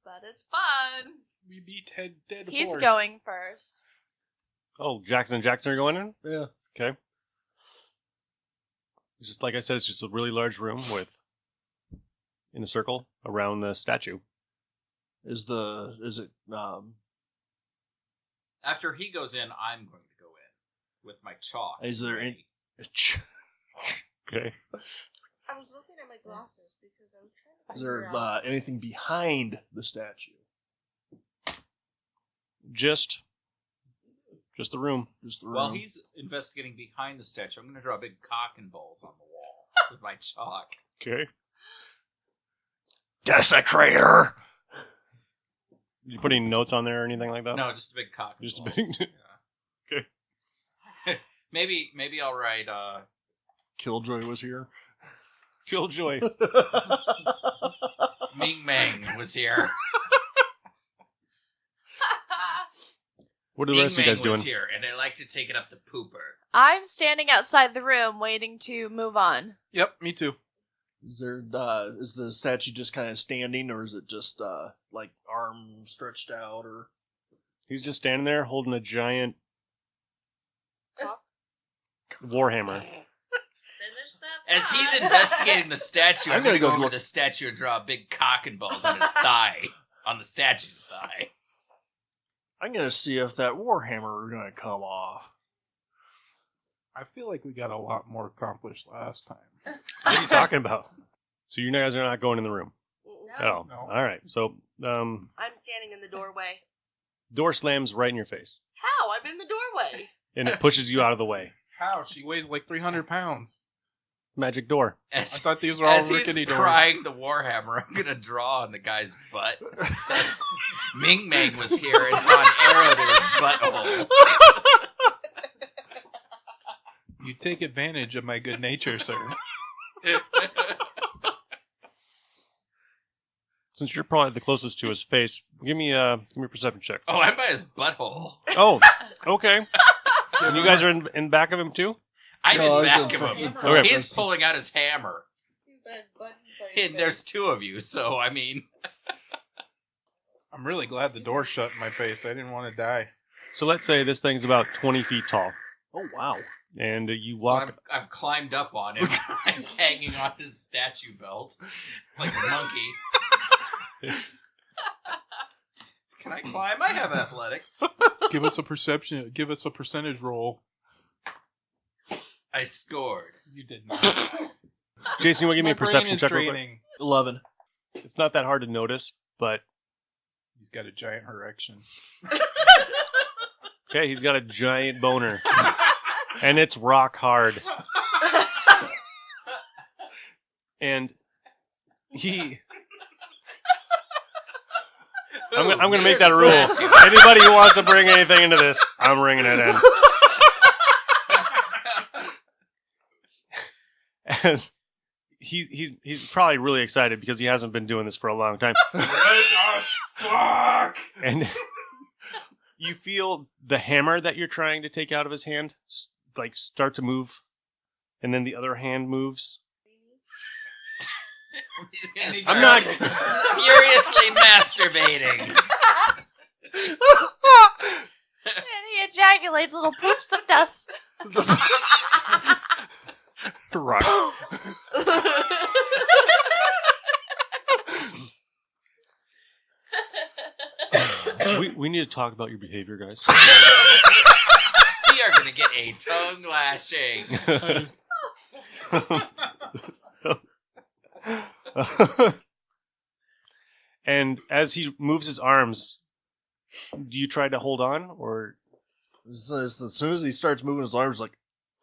But it's fun. We beat dead He's horse. going first. Oh, Jackson and Jackson are going in? Yeah. Okay. It's just like I said, it's just a really large room in a circle around the statue. Is it After he goes in, I'm going to go in with my chalk. Is there any- ready. Okay. I was looking at my glasses because I was trying to is figure there out. anything behind the statue? Just the room. Just the room. While he's investigating behind the statue, I'm going to draw big cock and balls on the wall with my chalk. Okay. Desecrator. You putting notes on there or anything like that? No, just a big cock and Just a balls. big- Yeah. Okay. Maybe I'll write, Killjoy was here. Killjoy. Ming Mang was here. What are the Ming rest of you guys Mang doing? was here, and I like to take it up the pooper. I'm standing outside the room waiting to move on. Yep, me too. Is the statue just kind of standing, or is it just like arm stretched out, or He's just standing there holding a giant Warhammer. Finish that. As he's investigating the statue, I'm gonna going to go go over look- the statue and draw a big cock and balls on his thigh. On the statue's thigh. I'm gonna see if that Warhammer is gonna come off. I feel like we got a lot more accomplished last time. What are you talking about? So you guys are not going in the room? Oh, No. all right. So I'm standing in the doorway. door slams right in your face, How? I'm in the doorway. and it pushes you out of the way. How? She weighs like 300 pounds. Magic door. I As, thought these were all as he's rickety doors. prying the Warhammer, I'm going to draw on the guy's butt. It says, Ming Mang was here and draw an arrow to his butthole. You take advantage of my good nature, sir. Since you're probably the closest to his face, give me a perception check. Oh, I'm by his butthole. Oh, okay. And you guys are in back of him too? I'm No, in it's back of in him. front. Okay. He's pulling out his hammer. And there's two of you, so I mean... I'm really glad the door shut in my face. I didn't want to die. So let's say this thing's about 20 feet tall, Oh wow! and you So walk. I've climbed up on him. I'm hanging on his statue belt like a monkey. Can I climb? I have athletics. Give us a perception. Give us a percentage roll. I scored. You did not. Jason, you want to give me a My brain perception is check real quick? draining. 11. It's not that hard to notice, but He's got a giant erection. okay, he's got a giant boner, and it's rock hard. And he. I'm going to make that a rule. Anybody who wants to bring anything into this, I'm bringing it in. As he's probably really excited because he hasn't been doing this for a long time. Let us fuck! And you feel the hammer that you're trying to take out of his hand like start to move, and then the other hand moves. He's gonna I'm start not. furiously masturbating. And he ejaculates little poofs of dust. Rock. we need to talk about your behavior, guys. We are going to get a tongue lashing. And as he moves his arms, do you try to hold on, or As soon as he starts moving his arms, like,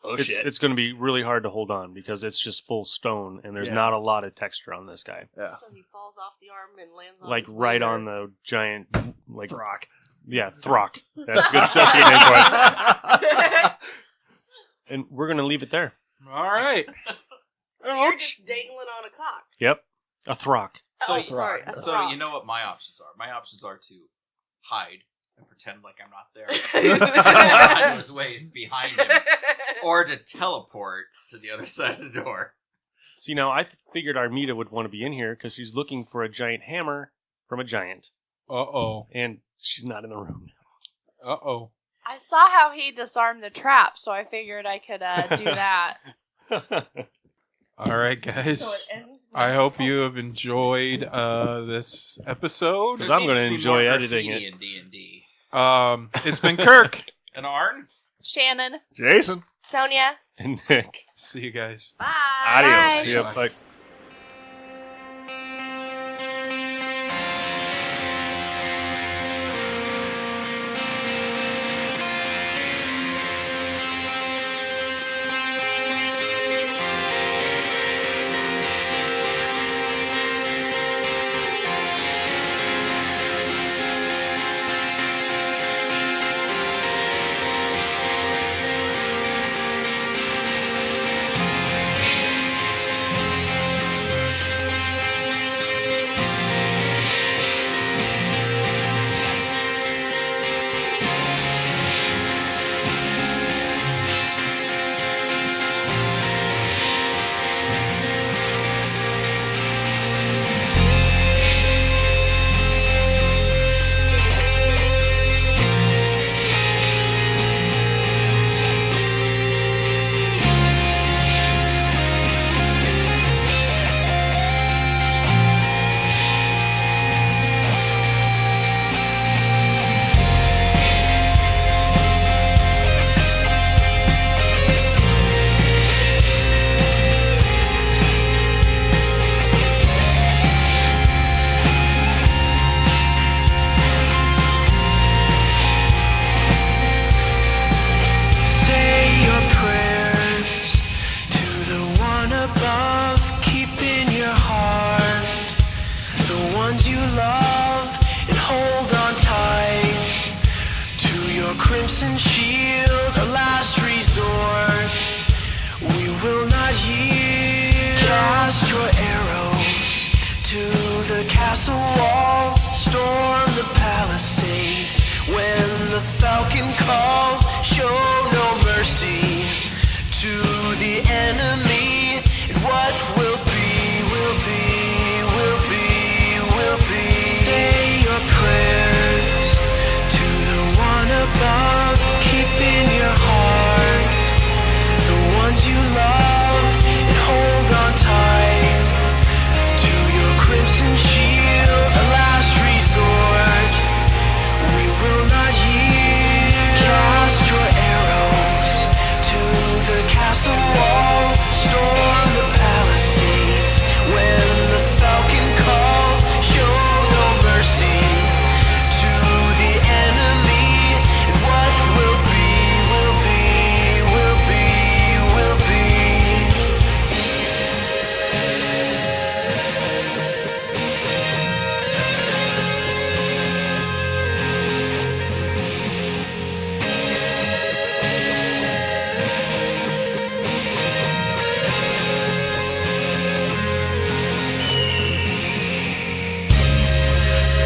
oh shit! it's going to be really hard to hold on because it's just full stone and there's Yeah. not a lot of texture on this guy. Yeah. So he falls off the arm and lands on Like his right wiener. on the giant, like Rock. yeah, throck. That's good. That's a good name for it. And we're going to leave it there. All right. So you're just dangling on a cock. Yep, a throck. So, Oh, sorry. a so throck. you know what my options are. My options are to hide and pretend like I'm not there. On his waist behind him. Or to teleport to the other side of the door. See, now I figured Armida would want to be in here because she's looking for a giant hammer from a giant, Uh-oh. and she's not in the room. Uh-oh. I saw how he disarmed the trap, so I figured I could do that. All right, guys. So it ends with- I hope you have enjoyed this episode. Because I'm There gonna needs to be more enjoy editing graffiti it. in D&D. It's been Kirk. And Arn? Shannon. Jason. Sonia. And Nick. See you guys. Bye. Adios. See ya. Bye. crimson shield, our last resort. We will not yield. Cast your arrows to the castle walls, storm the palisades. When the falcon calls, show no mercy to the enemy. And what will be, will be, will be, will be. Say your prayers to the one above. Keep in your heart the ones you love, and hold on tight to your crimson shield, a last resort. We will not yield. Cast your arrows to the castle walls, storm the palisades. When the falcon calls, show no mercy to the enemy. And what will be, will be, will be, will be.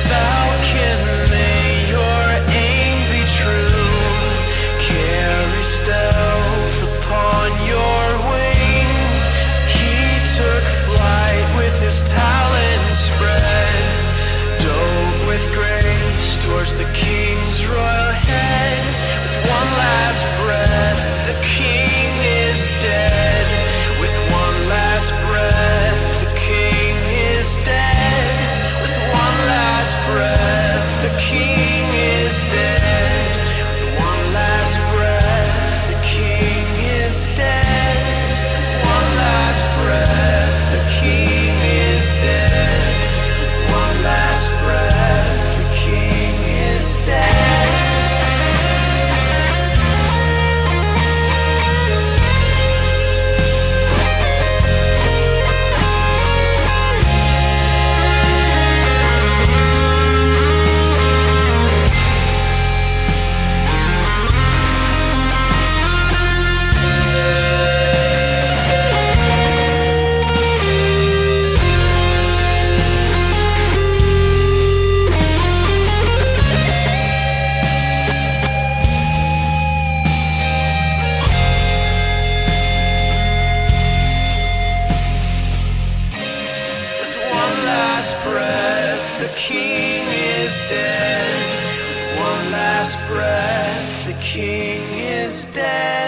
Falcon, may your aim be true. Carry stealth upon your wings. He took flight with his talons spread, dove with grace towards the king's royal head. With one last breath, the king is dead. With one last breath, the king is dead. With one last breath, the king is dead. With one last breath, the king is dead. With one last breath, the king is dead. With one last breath, the king is dead. With one last breath, the king is dead. With one last breath, the king is dead.